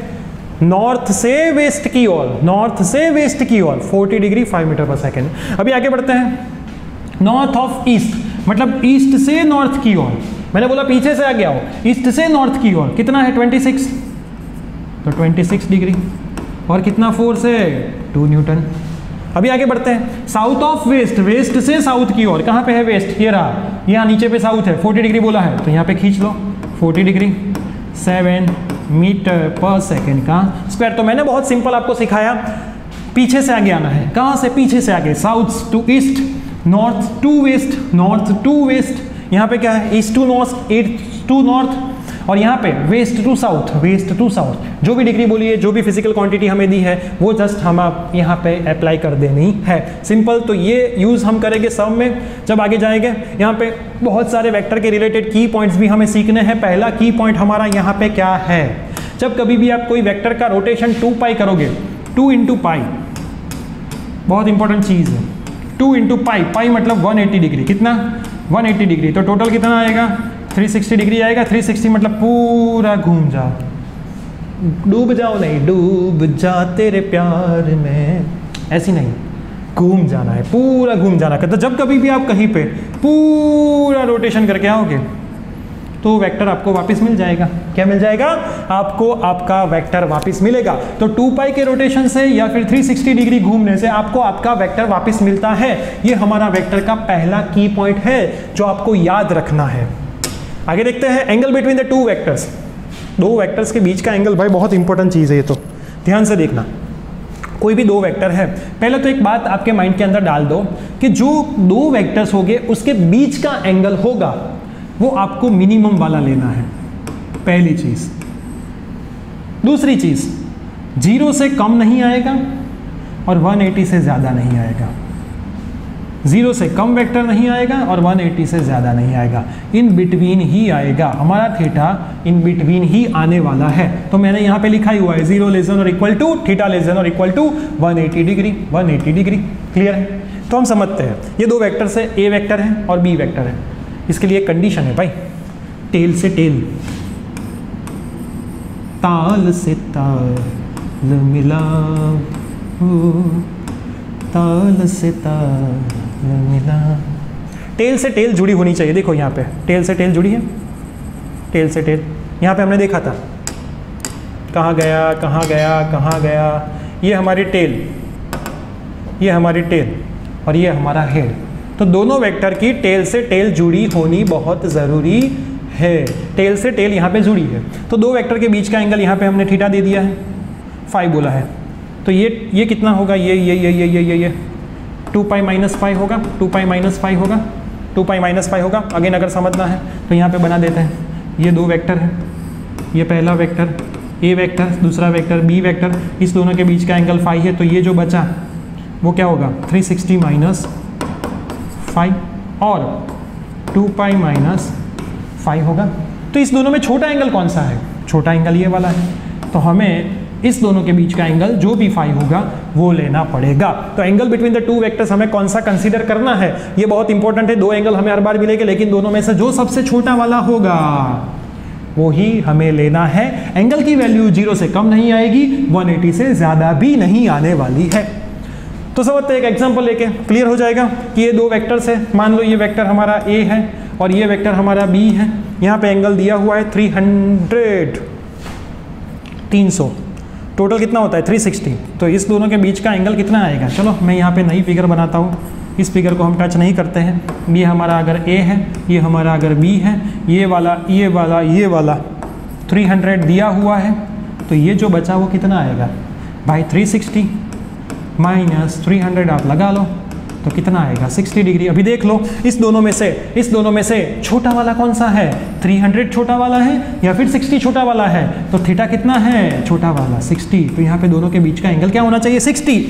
नॉर्थ से वेस्ट की ओर, नॉर्थ से वेस्ट की ओर 40 डिग्री 5 मीटर पर सेकंड। अभी आगे बढ़ते हैं। नॉर्थ ऑफ ईस्ट, मतलब ईस्ट से नॉर्थ की ओर। मैंने बोला पीछे से आगे आओ, ईस्ट से नॉर्थ की ओर कितना है 26, तो 26 डिग्री। और कितना फोर्स है 2 न्यूटन। अभी आगे बढ़ते हैं। साउथ ऑफ वेस्ट, वेस्ट से साउथ की ओर। कहाँ पे है वेस्ट, ये रहा, यहाँ नीचे पे साउथ है, 40 डिग्री बोला है तो यहाँ पे खींच लो 40 डिग्री, 7 मीटर पर सेकेंड का स्क्वायर। तो मैंने बहुत सिंपल आपको सिखाया, पीछे से आगे आना है। कहाँ से, पीछे से आगे, south to east, north to west, north to west. यहाँ पे क्या है, east to north, east to north, और यहाँ पे west to south, west to south. जो भी डिग्री बोली है, जो भी फिजिकल क्वांटिटी हमें दी है, वो जस्ट हम आप यहाँ पे अप्लाई कर देनी है। सिंपल। तो ये यूज़ हम करेंगे सम में जब आगे जाएंगे। यहाँ पे बहुत सारे वेक्टर के रिलेटेड की पॉइंट्स भी हमें सीखने हैं। पहला की पॉइंट हमारा यहाँ पे क्या है, जब कभी भी आप कोई वेक्टर का रोटेशन 2 पाई करोगे, 2 इंटू पाई, बहुत इंपॉर्टेंट चीज़ है। 2 इंटू पाई, पाई मतलब 180 डिग्री। कितना 180 डिग्री, तो टोटल कितना आएगा 360 डिग्री आएगा। 360 मतलब पूरा घूम जाओ, डूब जाओ नहीं, डूब जा तेरे प्यार में, ऐसी नहीं, घूम जाना है, पूरा घूम जाना है। तो जब कभी भी आप कहीं पे पूरा रोटेशन करके आओगे तो वेक्टर आपको वापस मिल जाएगा। क्या मिल जाएगा आपको, आपका वेक्टर वापस मिलेगा। तो 2 पाई के रोटेशन से या फिर 360 डिग्री घूमने से आपको आपका वेक्टर वापस मिलता है। ये हमारा वेक्टर का पहला की पॉइंट है जो आपको याद रखना है। आगे देखते हैं angle between the 2 vectors. 2 vectors के बीच का एंगल भाई बहुत इंपॉर्टेंट चीज़ है, ये तो ध्यान से देखना। कोई भी 2 वेक्टर है, पहले तो एक बात आपके माइंड के अंदर डाल दो कि जो 2 वेक्टर्स होंगे उसके बीच का एंगल होगा वो आपको मिनिमम वाला लेना है, पहली चीज। दूसरी चीज, 0 से कम नहीं आएगा और 180 से ज्यादा नहीं आएगा। 0 से कम वेक्टर नहीं आएगा और 180 से ज़्यादा नहीं आएगा, इन बिटवीन ही आएगा। हमारा थीटा इन बिटवीन ही आने वाला है। तो मैंने यहाँ पे लिखा ही हुआ है 0 less than or equal to, theta less than or equal to 180 degree. 180 degree clear है। तो हम समझते हैं ये 2 वेक्टर से, ए वेक्टर है और बी वेक्टर है। इसके लिए कंडीशन है भाई, टेल से टेल, ताल से ताल मिला, ताल से ताल मिला। टेल से टेल जुड़ी होनी चाहिए। देखो यहाँ पे टेल से टेल जुड़ी है, टेल से टेल। यहाँ पे हमने देखा था कहाँ गया कहाँ गया कहाँ गया, ये हमारी टेल, ये हमारी टेल और ये हमारा हेड। तो दोनों वेक्टर की टेल से टेल जुड़ी होनी बहुत ज़रूरी है। टेल से टेल यहाँ पे जुड़ी है तो 2 वेक्टर के बीच का एंगल यहाँ पे हमने थीटा दे दिया है, 5 बोला है। तो ये कितना होगा, ये 2 पाई माइनस 5 होगा, 2 पाई माइनस 5 होगा, 2 पाई माइनस 5 होगा। अगेन अगर समझना है तो यहाँ पे बना देते हैं। ये 2 वेक्टर है, ये पहला वेक्टर ए वेक्टर, दूसरा वेक्टर बी वेक्टर, इस दोनों के बीच का एंगल 5 है। तो ये जो बचा वो क्या होगा 360 माइनस 5 और 2 पाई माइनस 5 होगा। तो इस दोनों में छोटा एंगल कौन सा है, छोटा एंगल ये वाला है। तो हमें इस दोनों के बीच का एंगल जो भी 5 होगा वो लेना पड़ेगा। तो एंगल बिटवीन द 2 वेक्टर्स हमें कौन सा कंसीडर करना है, ये बहुत इंपॉर्टेंट है। 2 एंगल हमें हर बार मिलेंगे, लेकिन दोनों में से जो सबसे छोटा वाला होगा वो ही हमें लेना है। एंगल की वैल्यू 0 से कम नहीं आएगी, 180 से ज़्यादा भी नहीं आने वाली है। तो समझते हैं, एक एग्जांपल लेके क्लियर हो जाएगा कि ये 2 वेक्टर्स है। मान लो ये वेक्टर हमारा ए है और ये वेक्टर हमारा बी है। यहाँ पे एंगल दिया हुआ है 300, टोटल कितना होता है 360। तो इस दोनों के बीच का एंगल कितना आएगा, चलो मैं यहाँ पे नई फिगर बनाता हूँ। इस फिगर को हम टच नहीं करते हैं। ये हमारा अगर A है, ये हमारा अगर B है, ये वाला 300 दिया हुआ है, तो ये जो बचा वो कितना आएगा भाई 360 माइनस 300 आप लगा लो तो कितना आएगा 60 डिग्री। अभी देख लो इस दोनों में से छोटा वाला कौन सा है, 300 छोटा वाला है या फिर 60 छोटा वाला है, तो थीटा कितना है छोटा वाला 60, तो यहाँ पे दोनों के बीच का एंगल क्या होना चाहिए 60।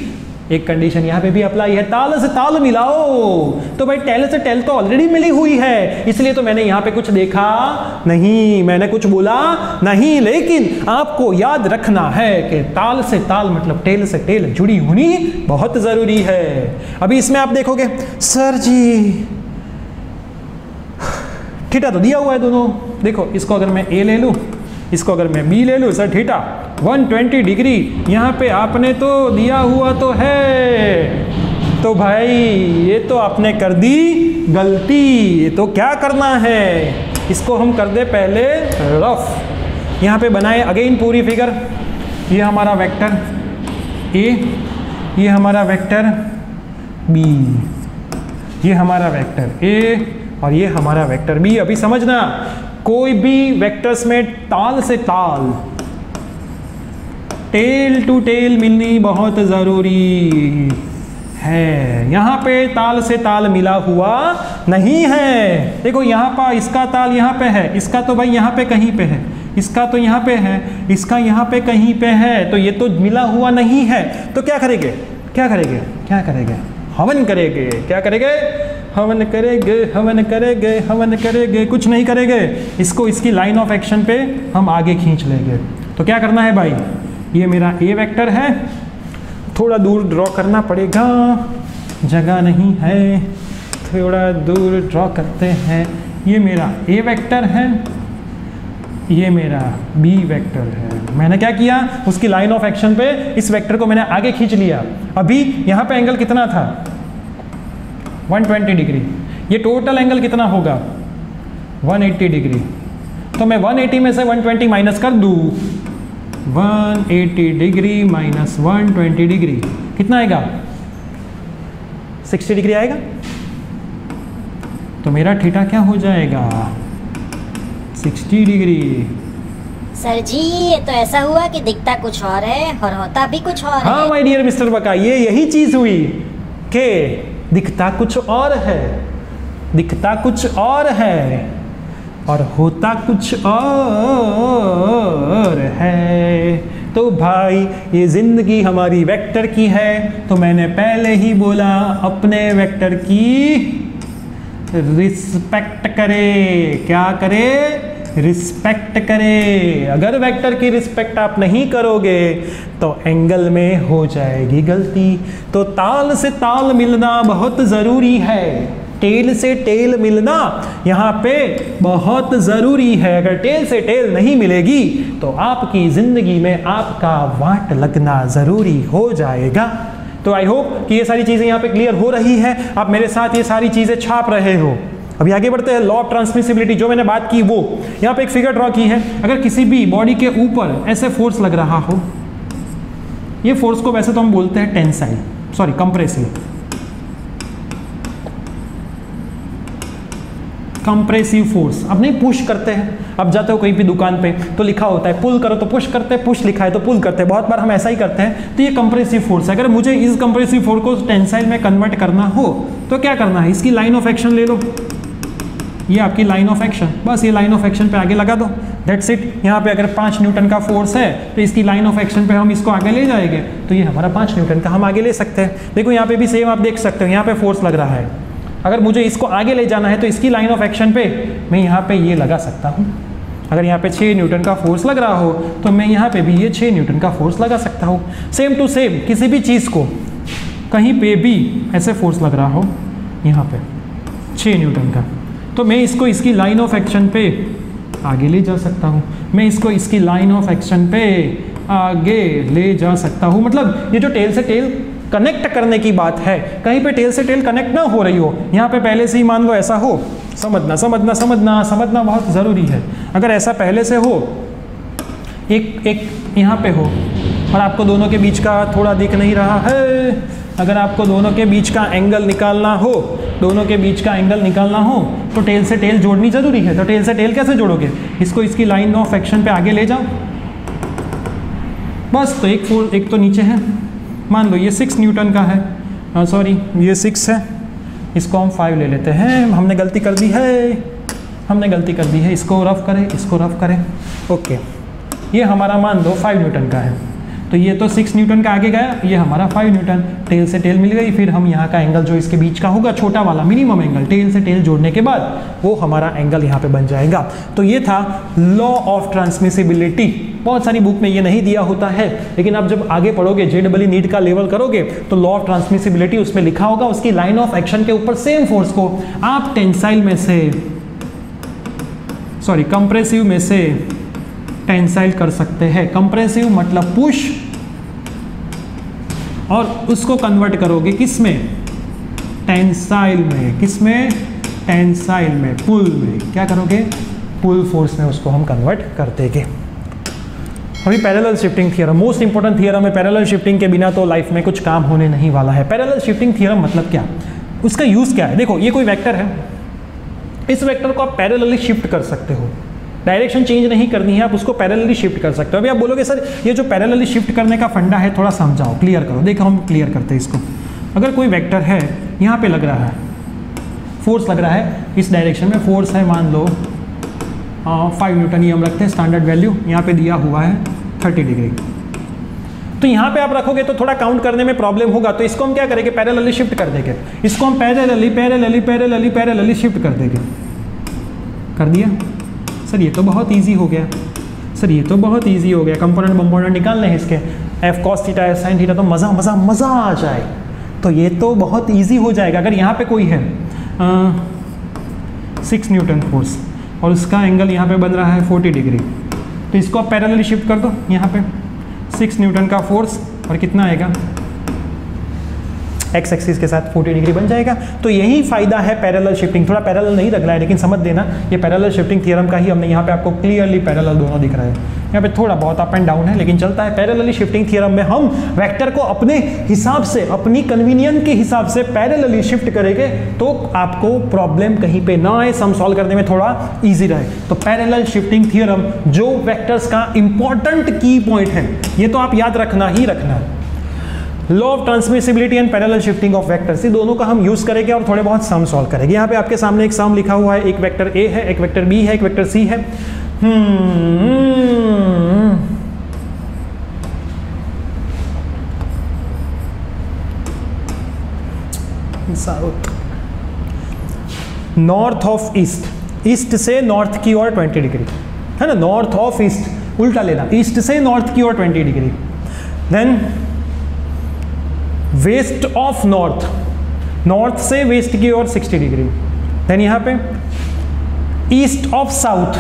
एक कंडीशन यहाँ पे भी अप्लाई है, ताल से ताल मिलाओ, तो भाई टेल से टेल तो ऑलरेडी मिली हुई है, इसलिए तो मैंने यहाँ पे कुछ देखा नहीं, मैंने कुछ बोला नहीं, लेकिन आपको याद रखना है कि ताल से ताल मतलब टेल से टेल जुड़ी होनी बहुत जरूरी है। अभी इसमें आप देखोगे सर जी थीटा तो दिया हुआ है दोनों, देखो इसको अगर मैं A ले लूँ, इसको अगर मैं B ले लूँ, सर थीटा 120 डिग्री यहाँ पे आपने तो दिया हुआ तो है, तो भाई ये तो आपने कर दी गलती, तो क्या करना है, इसको हम कर दे पहले रफ। यहाँ पे बनाए अगेन पूरी फिगर, ये हमारा वेक्टर A, ये हमारा वेक्टर B, ये हमारा वेक्टर A और ये हमारा वेक्टर B। अभी समझना कोई भी वेक्टर्स में ताल से ताल टेल टू टेल मिलनी बहुत ज़रूरी है। यहाँ पे ताल से ताल मिला हुआ नहीं है, देखो यहाँ पर इसका ताल यहाँ पे है, इसका तो भाई यहाँ पे कहीं पे है, इसका तो यहाँ पे है, इसका यहाँ पे कहीं पे है, तो ये तो मिला हुआ नहीं है, तो क्या करेंगे हवन करेंगे, क्या करेंगे हवन करेंगे, कुछ नहीं करेंगे, इसको इसकी लाइन ऑफ एक्शन पे हम आगे खींच लेंगे। तो क्या करना है भाई, ये मेरा A वेक्टर है, थोड़ा दूर ड्रॉ करना पड़ेगा, जगह नहीं है, थोड़ा दूर ड्रॉ करते हैं। ये मेरा A वेक्टर है, ये मेरा B वेक्टर है। मैंने क्या किया, उसकी लाइन ऑफ एक्शन पे इस वेक्टर को मैंने आगे खींच लिया। अभी यहाँ पे एंगल कितना था 120 डिग्री, ये टोटल एंगल कितना होगा 180 डिग्री, तो मैं 180 में से 120 माइनस कर दूँ, 180 डिग्री माइनस 120 डिग्री कितना आएगा 60 डिग्री आएगा, तो मेरा थीटा क्या हो जाएगा 60 डिग्री। सर जी ये तो ऐसा हुआ कि दिखता कुछ और है और होता भी कुछ और है। हाँ माय डियर मिस्टर बका, ये यही चीज हुई कि दिखता कुछ और है, दिखता कुछ और है और होता कुछ और है। तो भाई ये जिंदगी हमारी वेक्टर की है, तो मैंने पहले ही बोला अपने वेक्टर की रिस्पेक्ट करे, क्या करे रिस्पेक्ट करे। अगर वेक्टर की रिस्पेक्ट आप नहीं करोगे तो एंगल में हो जाएगी गलती। तो ताल से ताल मिलना बहुत ज़रूरी है, टेल से टेल मिलना यहाँ पे बहुत ज़रूरी है। अगर टेल से टेल नहीं मिलेगी तो आपकी ज़िंदगी में आपका वाट लगना ज़रूरी हो जाएगा। तो आई होप कि ये सारी चीज़ें यहाँ पे क्लियर हो रही है, आप मेरे साथ ये सारी चीज़ें छाप रहे हो। अभी आगे बढ़ते हैं। लॉ ऑफ ट्रांसमिसिबिलिटी जो मैंने बात की वो यहाँ पे एक फिगर ड्रॉ की है। अगर किसी भी बॉडी के ऊपर ऐसे फोर्स लग रहा हो, ये फोर्स को वैसे तो हम बोलते हैं tensile, sorry compressive, compressive force. अब नहीं पुश करते हैं, अब जाते हो कहीं भी दुकान पे तो लिखा होता है पुल करो तो पुश करते हैं, पुश लिखा है तो पुल करते हैं, बहुत बार हम ऐसा ही करते हैं। तो ये कंप्रेसिव फोर्स है। अगर मुझे इस कंप्रेसिव फोर्स को टेंसाइल में कन्वर्ट करना हो तो क्या करना है, इसकी लाइन ऑफ एक्शन ले लो, ये आपकी लाइन ऑफ एक्शन, बस ये लाइन ऑफ एक्शन पे आगे लगा दो, दैट्स इट। यहाँ पे अगर 5 न्यूटन का फोर्स है तो इसकी लाइन ऑफ एक्शन पे हम इसको आगे ले जाएंगे तो ये हमारा 5 न्यूटन का हम आगे ले सकते हैं। देखो यहाँ पे भी सेम आप देख सकते हो, यहाँ पे फोर्स लग रहा है, अगर मुझे इसको आगे ले जाना है तो इसकी लाइन ऑफ एक्शन पे मैं यहाँ पे ये लगा सकता हूँ। अगर यहाँ पे 6 न्यूटन का फोर्स लग रहा हो तो मैं यहाँ पे भी ये 6 न्यूटन का फोर्स लगा सकता हूँ। सेम टू सेम किसी भी चीज़ को कहीं पे भी ऐसे फोर्स लग रहा हो यहाँ पे 6 न्यूटन का, तो मैं इसको इसकी लाइन ऑफ एक्शन पे आगे ले जा सकता हूँ, मैं इसको इसकी लाइन ऑफ एक्शन पे आगे ले जा सकता हूँ। मतलब ये जो टेल से टेल कनेक्ट करने की बात है, कहीं पे टेल से टेल कनेक्ट ना हो रही हो, यहाँ पे पहले से ही मान लो ऐसा हो, समझना समझना समझना समझना बहुत ज़रूरी है। अगर ऐसा पहले से हो, एक यहाँ पे हो, और आपको दोनों के बीच का थोड़ा दिख नहीं रहा है। अगर आपको दोनों के बीच का एंगल निकालना हो, दोनों के बीच का एंगल निकालना हो तो टेल से टेल जोड़नी ज़रूरी है। तो टेल से टेल कैसे जोड़ोगे? इसको इसकी लाइन ऑफ एक्शन पे आगे ले जाओ बस। तो एक तो नीचे है, मान लो ये 6 न्यूटन का है, सॉरी ये 6 है, इसको हम 5 ले लेते हैं। हमने गलती कर दी है, इसको रफ करें, ओके। ये हमारा मान लो 5 न्यूटन का है, तो ये तो 6 न्यूटन का आगे गया, ये हमारा 5 न्यूटन। टेल से टेल मिल गई, फिर हम यहाँ का एंगल जो इसके बीच का होगा, छोटा वाला मिनिमम एंगल, टेल से टेल जोड़ने के बाद वो हमारा एंगल यहाँ पे बन जाएगा। तो ये था लॉ ऑफ ट्रांसमिसिबिलिटी। बहुत सारी बुक में ये नहीं दिया होता है, लेकिन आप जब आगे पढ़ोगे, JEE नीट का लेवल करोगे तो लॉ ऑफ ट्रांसमिसिबिलिटी उसमें लिखा होगा। उसकी लाइन ऑफ एक्शन के ऊपर सेम फोर्स को आप टेंसाइल में से, सॉरी कंप्रेसिव में से टेंसाइल कर सकते हैं। कंप्रेसिव मतलब पुश, और उसको कन्वर्ट करोगे किस में? टेंसाइल में। किस में? टेंसाइल में, पुल में। क्या करोगे? पुल फोर्स में उसको हम कन्वर्ट कर देंगे। अभी parallel shifting theorem, most important theorem है। पैरेलल शिफ्टिंग के बिना तो लाइफ में कुछ काम होने नहीं वाला है। पैरेलल शिफ्टिंग थ्योरम मतलब क्या, उसका यूज क्या है? देखो ये कोई वेक्टर है, इस वेक्टर को आप पैरेलली शिफ्ट कर सकते हो। डायरेक्शन चेंज नहीं करनी है, आप उसको पैरेलली शिफ्ट कर सकते हो। अभी आप बोलोगे सर ये जो पैरेलली शिफ्ट करने का फंडा है थोड़ा समझाओ, क्लियर करो। देखो हम क्लियर करते हैं इसको। अगर कोई वेक्टर है, यहाँ पे लग रहा है फोर्स, लग रहा है इस डायरेक्शन में फोर्स है, मान लो 5 न्यूटन ही हम रखते हैं स्टैंडर्ड वैल्यू। यहाँ पे दिया हुआ है 30 डिग्री। तो यहाँ पे आप रखोगे तो थोड़ा काउंट करने में प्रॉब्लम होगा, तो इसको हम क्या करेंगे? पैरेलली शिफ्ट कर देंगे। इसको हम पैरेलली शिफ्ट कर देंगे। कर दिया सर, ये तो बहुत ईजी हो गया। कंपोनेंट कंपोनेंट निकालने हैं इसके, F cos theta F sine theta, तो मज़ा आ जाए। तो ये तो बहुत ईजी हो जाएगा। अगर यहाँ पे कोई है 6 न्यूटन फोर्स और उसका एंगल यहाँ पे बन रहा है 40 डिग्री, तो इसको आप पैरेलली शिफ्ट कर दो। यहाँ पे 6 न्यूटन का फोर्स और कितना आएगा? एक्स एक्सिस के साथ 40 डिग्री बन जाएगा। तो यही फायदा है पैरेलल शिफ्टिंग। थोड़ा पैरेलल नहीं लग रहा है, लेकिन समझ देना ये पैरेलल शिफ्टिंग थ्योरम का ही हमने यहाँ पे आपको क्लियरली पैरेलल दोनों दिख रहा है। यहाँ पे थोड़ा बहुत अप एंड डाउन है, लेकिन चलता है। पैरेलली शिफ्टिंग थ्योरम में हम वेक्टर को अपने हिसाब से, अपनी कन्वीनियंस के हिसाब से पैरेलली शिफ्ट करेंगे, तो आपको प्रॉब्लम कहीं पे ना आए, सम सॉल्व करने में थोड़ा ईजी रहे। तो पैरेलल शिफ्टिंग थ्योरम जो वेक्टर्स का इंपॉर्टेंट की पॉइंट है, ये तो आप याद रखना ही रखना। Law of transmissibility and parallel shifting of vectors, ये दोनों का हम यूज करेंगे और थोड़े बहुत सम सॉल्व करेंगे। यहाँ पे आपके सामने एक सम लिखा हुआ है, एक वेक्टर ए है, एक वेक्टर बी है, एक वेक्टर सी है। South, north of east, east से नॉर्थ की ओर 20 डिग्री है ना। नॉर्थ ऑफ ईस्ट उल्टा लेना, ईस्ट से नॉर्थ की ओर 20 degree. Then west of north, north से वेस्ट की ओर 60 डिग्री। देन यहाँ पे ईस्ट ऑफ साउथ,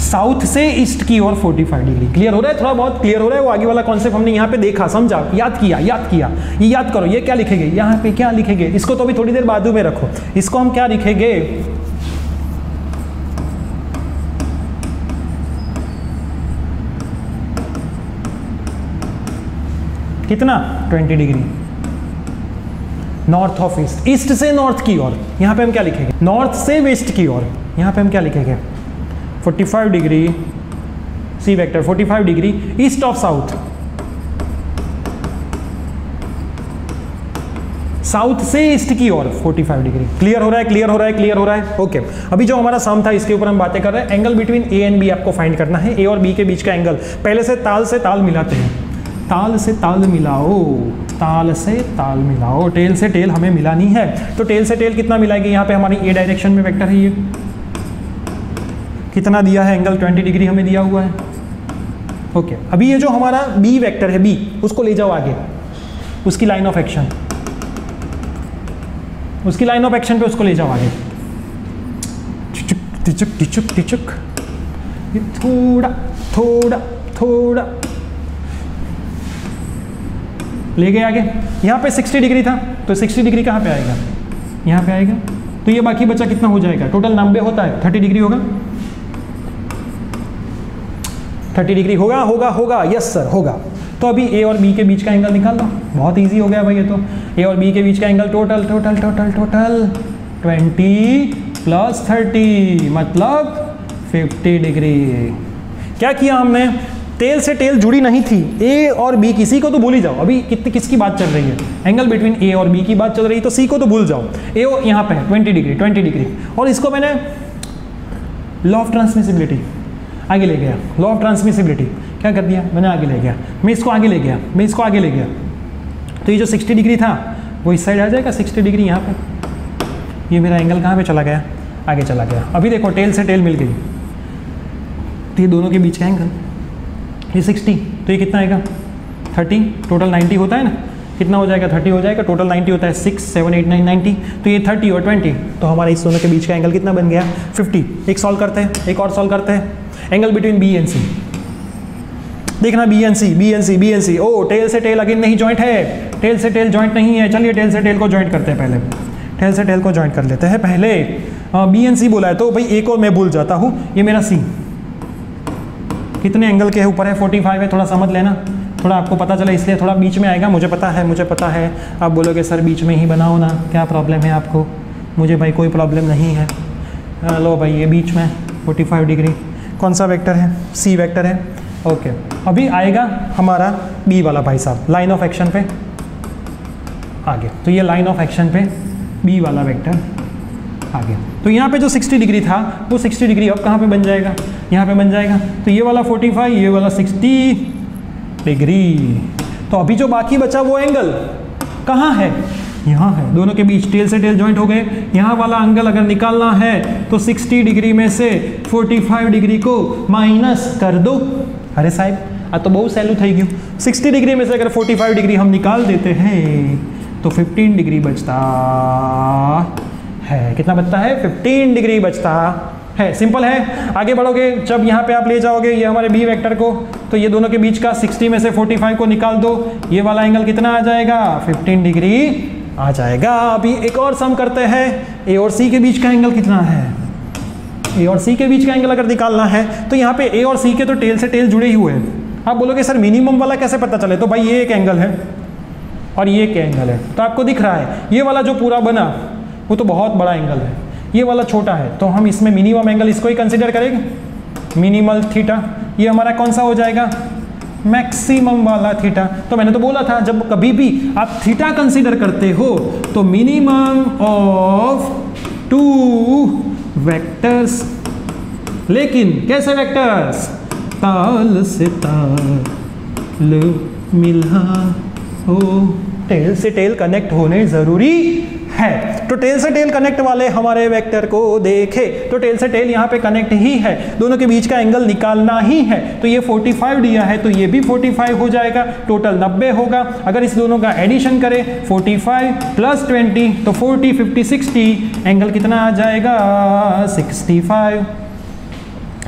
साउथ से ईस्ट की ओर 45 डिग्री। क्लियर हो रहा है? थोड़ा बहुत क्लियर हो रहा है? वो आगे वाला कॉन्सेप्ट हमने यहाँ पे देखा, समझा, याद किया। ये याद करो, ये क्या लिखेंगे, यहाँ पे क्या लिखेंगे, इसको तो अभी थोड़ी देर बाजू में रखो। इसको हम क्या लिखेंगे? कितना? 20 degree. North of east, east से नॉर्थ की ओर, यहाँ पे हम क्या लिखेंगे? नॉर्थ से वेस्ट की ओर, यहाँ पे हम क्या लिखेंगे? 45 degree, C vector 45 degree east of south, south से ईस्ट की ओर 45 डिग्री। क्लियर हो रहा है? ओके। अभी जो हमारा सम था इसके ऊपर हम बातें कर रहे हैं। Angle between A and B आपको फाइंड करना है। ए और बी के बीच का एंगल पहले से ताल मिलाते हैं। ताल से ताल मिलाओ, टेल से टेल हमें मिलानी है। तो टेल से टेल कितना मिलाएगी? यहाँ पे हमारी ए डायरेक्शन में वेक्टर है, ये कितना दिया है? एंगल 20 डिग्री हमें दिया हुआ है। ओके। अभी ये जो हमारा बी वेक्टर है, बी, उसको ले जाओ आगे, उसकी लाइन ऑफ एक्शन, पे उसको ले जाओ आगे। टिचुक, ये थोड़ा ले गए आगे। यहाँ पे 60 डिग्री था, तो 60 डिग्री कहाँ पे आएगा? यहाँ पे आएगा। तो ये बाकी बचा कितना हो जाएगा? टोटल 90 होता है, 30 डिग्री होगा। 30 डिग्री होगा। यस सर होगा। तो अभी ए और बी के बीच का एंगल निकाल लो, बहुत इजी हो गया भाई ये तो। ए और बी के बीच का एंगल टोटल 20 प्लस 30 मतलब 50 डिग्री। क्या किया हमने, टेल से टेल जुड़ी नहीं थी, ए और बी, किसी को तो भूल ही जाओ, अभी किसकी बात चल रही है, एंगल बिटवीन ए और बी की बात चल रही है, तो सी को तो भूल जाओ। ए यहाँ पे है 20 डिग्री, और इसको मैंने लॉ ऑफ ट्रांसमिसिबिलिटी आगे ले गया। लॉ ऑफ ट्रांसमिसिबिलिटी क्या कर दिया मैंने, आगे ले गया, मैं इसको आगे ले गया, तो ये जो 60 डिग्री था वो इस साइड आ जाएगा, 60 डिग्री यहाँ पे, ये मेरा एंगल कहाँ पे चला गया, आगे चला गया। अभी देखो टेल से टेल मिल गई, तो ये दोनों के बीच का एंगल ये 60, तो ये कितना आएगा 30, टोटल 90 होता है ना, कितना हो जाएगा 30 हो जाएगा, टोटल 90 होता है, 6 7 8 9 90, तो ये 30 और 20, तो हमारे इस दोनों के बीच का एंगल कितना बन गया 50। एक सॉल्व करते हैं, एक और सॉल्व करते हैं, angle between B and C, देखना बी एंड सी, ओ टेल से टेल अगेन नहीं जॉइंट है, टेल से टेल जॉइंट नहीं है, चलिए टेल से टेल को जॉइंट करते हैं, पहले टेल से टेल को जॉइंट कर लेते हैं पहले। बी एंड सी बोला है तो भाई एक और मैं भूल जाता हूँ, ये मेरा सी कितने एंगल के ऊपर है 45 है, थोड़ा समझ लेना, थोड़ा आपको पता चला इसलिए थोड़ा बीच में आएगा, मुझे पता है। आप बोलोगे सर बीच में ही बनाओ ना, क्या प्रॉब्लम है आपको, मुझे भाई कोई प्रॉब्लम नहीं है। लो भाई ये बीच में 45 डिग्री, कौन सा वेक्टर है, सी वेक्टर है, ओके। अभी आएगा हमारा बी वाला भाई साहब, लाइन ऑफ एक्शन पे आगे, तो ये लाइन ऑफ एक्शन पे बी वाला वेक्टर आगे, तो यहाँ पे जो 60 डिग्री था वो 60 डिग्री अब कहाँ पे बन जाएगा, यहाँ पे बन जाएगा, तो ये वाला 45, ये वाला 60 डिग्री। तो अभी जो बाकी बचा वो एंगल कहाँ है, यहाँ है, दोनों के बीच टेल से टेल जॉइंट हो गए। यहाँ वाला एंगल अगर निकालना है तो 60 डिग्री में से 45 डिग्री को माइनस कर दो। अरे साहब आ तो बहुत सैलू થઈ ગયું, 60 डिग्री में से अगर 45 डिग्री हम निकाल देते हैं तो 15 डिग्री बचता है, कितना बचता है 15 डिग्री बचता है। सिंपल है, आगे बढ़ोगे जब यहाँ पे आप ले जाओगे ये हमारे बी वेक्टर को, तो ये दोनों के बीच का 60 में से 45 को निकाल दो, ये वाला एंगल कितना आ जाएगा 15 डिग्री आ जाएगा। अभी एक और सम करते हैं, ए और सी के बीच का एंगल कितना है, ए और सी के बीच का एंगल अगर निकालना है तो यहाँ पे ए और सी के तो टेल से टेल जुड़े ही हुए हैं। आप बोलोगे सर मिनिमम वाला कैसे पता चले, तो भाई ये एक एंगल है और ये एक एंगल है, तो आपको दिख रहा है ये वाला जो पूरा बना वो तो बहुत बड़ा एंगल है, ये वाला छोटा है, तो हम इसमें मिनिमम एंगल इसको ही कंसिडर करेंगे, मिनिमल थीटा। ये हमारा कौन सा हो जाएगा, मैक्सिमम वाला थीटा। तो मैंने तो बोला था जब कभी भी आप थीटा कंसिडर करते हो तो मिनिमम ऑफ 2 वेक्टर्स, लेकिन कैसे वेक्टर्स, ताल से ताल मिला हो, टेल से टेल कनेक्ट होने जरूरी है। तो टेल से टेल कनेक्ट वाले हमारे वेक्टर को देखे तो टेल से टेल यहाँ पे कनेक्ट ही है, दोनों के बीच का एंगल निकालना ही है, तो ये 45 दिया है तो ये भी 45 हो जाएगा, टोटल 90 होगा। अगर इस दोनों का एडिशन करें 45 प्लस 20 तो 40 50 60, एंगल कितना आ जाएगा 65।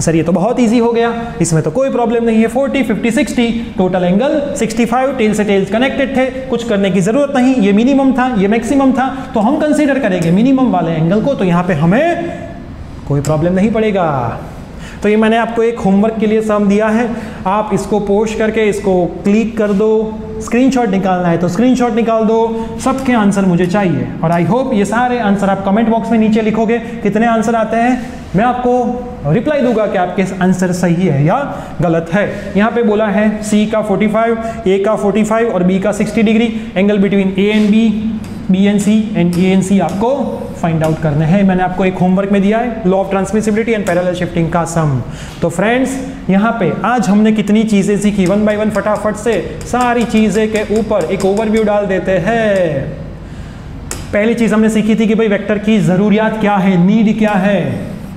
सर ये तो बहुत इजी हो गया, इसमें तो कोई प्रॉब्लम नहीं है, 40 50 60 टोटल एंगल 65, टेल से टेल्स कनेक्टेड थे, कुछ करने की जरूरत नहीं, ये मिनिमम था ये मैक्सिमम था, तो हम कंसीडर करेंगे मिनिमम वाले एंगल को, तो यहाँ पे हमें कोई प्रॉब्लम नहीं पड़ेगा। तो ये मैंने आपको एक होमवर्क के लिए सम दिया है, आप इसको पोस्ट करके इसको क्लिक कर दो, स्क्रीनशॉट निकालना है तो स्क्रीनशॉट निकाल दो, सबके आंसर मुझे चाहिए, और आई होप ये सारे आंसर आप कमेंट बॉक्स में नीचे लिखोगे कितने आंसर आते हैं, मैं आपको रिप्लाई दूंगा कि आपके आंसर सही है या गलत है। यहाँ पे बोला है सी का 45, ए का 45 और बी का 60 degree, angle between A and B and C and A and C आपको फाइंड आउट करने हैं। मैंने आपको एक होमवर्क में दिया है, law of transmissibility and parallel shifting का सम। तो फ्रेंड्स यहाँ पे आज हमने कितनी चीजें सीखी, 1 बाय 1 फटाफट से सारी चीजें के ऊपर एक ओवरव्यू डाल देते हैं। पहली चीज हमने सीखी थी कि भाई वेक्टर की जरूरियात क्या है, नीड क्या है,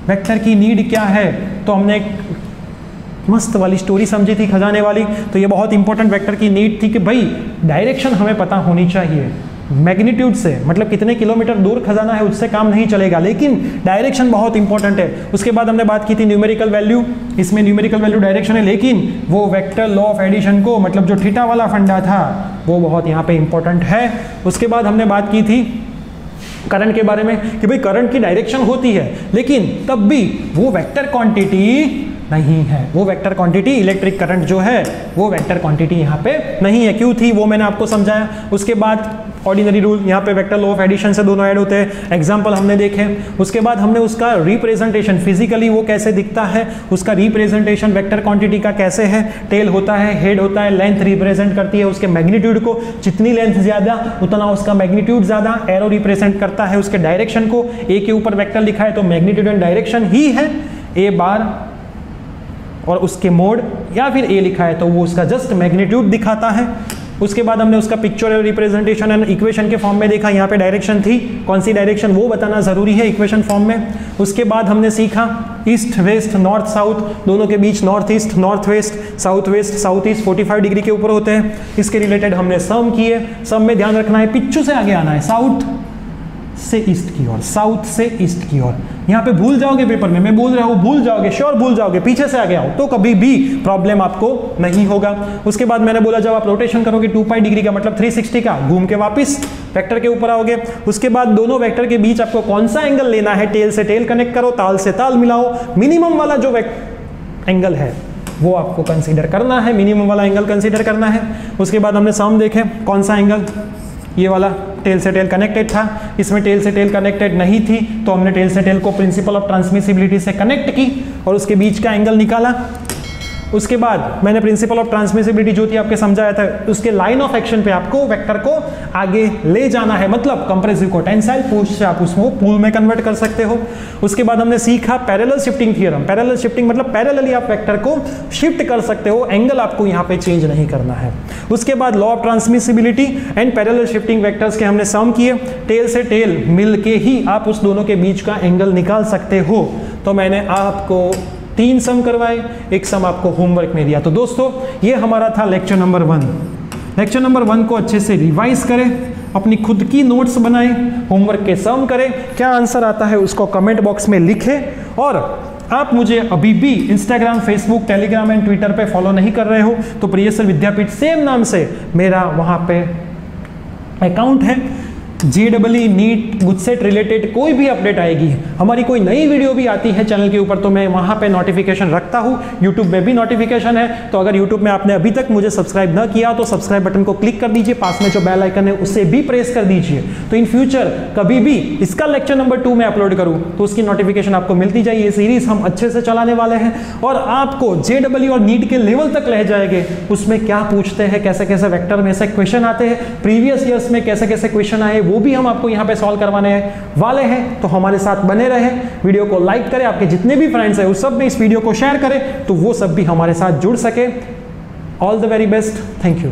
वेक्टर की नीड क्या है, तो हमने एक मस्त वाली स्टोरी समझी थी खजाने वाली। तो ये बहुत इंपॉर्टेंट वेक्टर की नीड थी कि भाई डायरेक्शन हमें पता होनी चाहिए, मैग्नीट्यूड से मतलब कितने किलोमीटर दूर खजाना है उससे काम नहीं चलेगा, लेकिन डायरेक्शन बहुत इंपॉर्टेंट है। उसके बाद हमने बात की थी न्यूमेरिकल वैल्यू, इसमें न्यूमेरिकल वैल्यू डायरेक्शन है, लेकिन वो वेक्टर लॉ ऑफ एडिशन को मतलब जो थीटा वाला फंडा था वो बहुत यहाँ पे इंपॉर्टेंट है। उसके बाद हमने बात की थी करंट के बारे में कि भाई करंट की डायरेक्शन होती है, लेकिन तब भी वो वेक्टर क्वांटिटी नहीं है, वो वेक्टर क्वांटिटी इलेक्ट्रिक करंट जो है वो वेक्टर क्वांटिटी यहाँ पे नहीं है। क्यों थी वो मैंने आपको समझाया। उसके बाद ऑर्डिनरी रूल, यहाँ पे वेक्टर लॉ ऑफ एडिशन से दोनों ऐड होते हैं, एग्जांपल हमने देखे। उसके बाद हमने उसका रिप्रेजेंटेशन फिजिकली वो कैसे दिखता है, उसका रिप्रेजेंटेशन वेक्टर क्वांटिटी का कैसे है, टेल होता है, हेड होता है, लेंथ रिप्रेजेंट करती है उसके मैग्नीट्यूड को, जितनी लेंथ ज्यादा उतना उसका मैग्नीट्यूड ज्यादा, एरो रिप्रेजेंट करता है उसके डायरेक्शन को, ए के ऊपर वेक्टर लिखा है तो मैग्नीट्यूड एंड डायरेक्शन ही है ए बार, और उसके मोड या फिर ए लिखा है तो वो उसका जस्ट मैग्नीट्यूड दिखाता है। उसके बाद हमने उसका पिक्चोरल रिप्रेजेंटेशन एंड इक्वेशन के फॉर्म में देखा, यहाँ पे डायरेक्शन थी, कौन सी डायरेक्शन वो बताना जरूरी है इक्वेशन फॉर्म में। उसके बाद हमने सीखा ईस्ट वेस्ट नॉर्थ साउथ, दोनों के बीच north east north west south east 45 degree के ऊपर होते हैं। इसके रिलेटेड हमने सम किए, सम में ध्यान रखना है पिच्चू से आगे आना है, साउथ से ईस्ट की ओर, साउथ से ईस्ट की ओर। यहाँ पे भूल जाओगे पेपर में, मैं बोल रहा हूँ भूल जाओगे, श्योर भूल जाओगे, पीछे से आगे आओ तो कभी भी प्रॉब्लम आपको नहीं होगा। उसके बाद मैंने बोला जब आप रोटेशन करोगे 2 पाई डिग्री का मतलब 360 का, घूम के वापस वेक्टर के ऊपर आओगे। उसके बाद दोनों वेक्टर के बीच आपको कौन सा एंगल लेना है, टेल से टेल कनेक्ट करो, ताल से ताल मिलाओ, मिनिमम वाला जो एंगल है वो आपको कंसीडर करना है, मिनिमम वाला एंगल कंसीडर करना है। उसके बाद हमने सम देखे, कौन सा एंगल, ये वाला टेल से टेल कनेक्टेड था, इसमें टेल से टेल कनेक्टेड नहीं थी तो हमने टेल से टेल को प्रिंसिपल ऑफ ट्रांसमिसिबिलिटी से कनेक्ट की और उसके बीच का एंगल निकाला। उसके बाद मैंने प्रिंसिपल ऑफ ट्रांसमिसिबिलिटी जो थी आपके समझाया था, उसके लाइन ऑफ एक्शन पे आपको वेक्टर को आगे ले जाना है, मतलब कंप्रेसिव को टेंसाइल, पुश से आप उसको पूल में कन्वर्ट कर सकते हो। उसके बाद हमने सीखा parallel shifting theorem, parallel shifting मतलब पैरेलली आप वेक्टर को शिफ्ट कर सकते हो, एंगल आपको यहाँ पे चेंज नहीं करना है। उसके बाद law of transmissibility and parallel shifting vectors के हमने सम किए, टेल से टेल मिल के ही आप उस दोनों के बीच का एंगल निकाल सकते हो। तो मैंने आपको 3 सम करवाए, एक सम आपको होमवर्क में दिया। तो दोस्तों ये हमारा था लेक्चर नंबर 1। लेक्चर नंबर 1 को अच्छे से रिवाइज करें, अपनी खुद की नोट्स बनाएं, होमवर्क के सम करें, क्या आंसर आता है उसको कमेंट बॉक्स में लिखें। और आप मुझे अभी भी Instagram, Facebook, Telegram and Twitter पे फॉलो नहीं कर रहे हो तो प्रियसर विद्यापीठ सेम नाम से मेरा वहाँ पे अकाउंट है। JEE नीट गुजसेट रिलेटेड कोई भी अपडेट आएगी, हमारी कोई नई वीडियो भी आती है चैनल के ऊपर तो मैं वहाँ पे नोटिफिकेशन रखता हूँ। यूट्यूब में भी नोटिफिकेशन है, तो अगर यूट्यूब में आपने अभी तक मुझे सब्सक्राइब ना किया तो सब्सक्राइब बटन को क्लिक कर दीजिए, पास में जो बेल आइकन है उसे भी प्रेस कर दीजिए। तो इन फ्यूचर कभी भी इसका लेक्चर नंबर 2 में अपलोड करूँ तो उसकी नोटिफिकेशन आपको मिलती जाए। ये सीरीज हम अच्छे से चलाने वाले हैं और आपको JEE और नीट के लेवल तक ले जाएंगे। उसमें क्या पूछते हैं, कैसे कैसे वेक्टर में से क्वेश्चन आते हैं, प्रीवियस ईयर्स में कैसे कैसे क्वेश्चन आए वो भी हम आपको यहाँ पे सॉल्व करवाने वाले हैं। तो हमारे साथ बने रहें, वीडियो को लाइक करें, आपके जितने भी फ्रेंड्स हैं उस सब में इस वीडियो को शेयर करें तो वो सब भी हमारे साथ जुड़ सके। All the very best, thank you.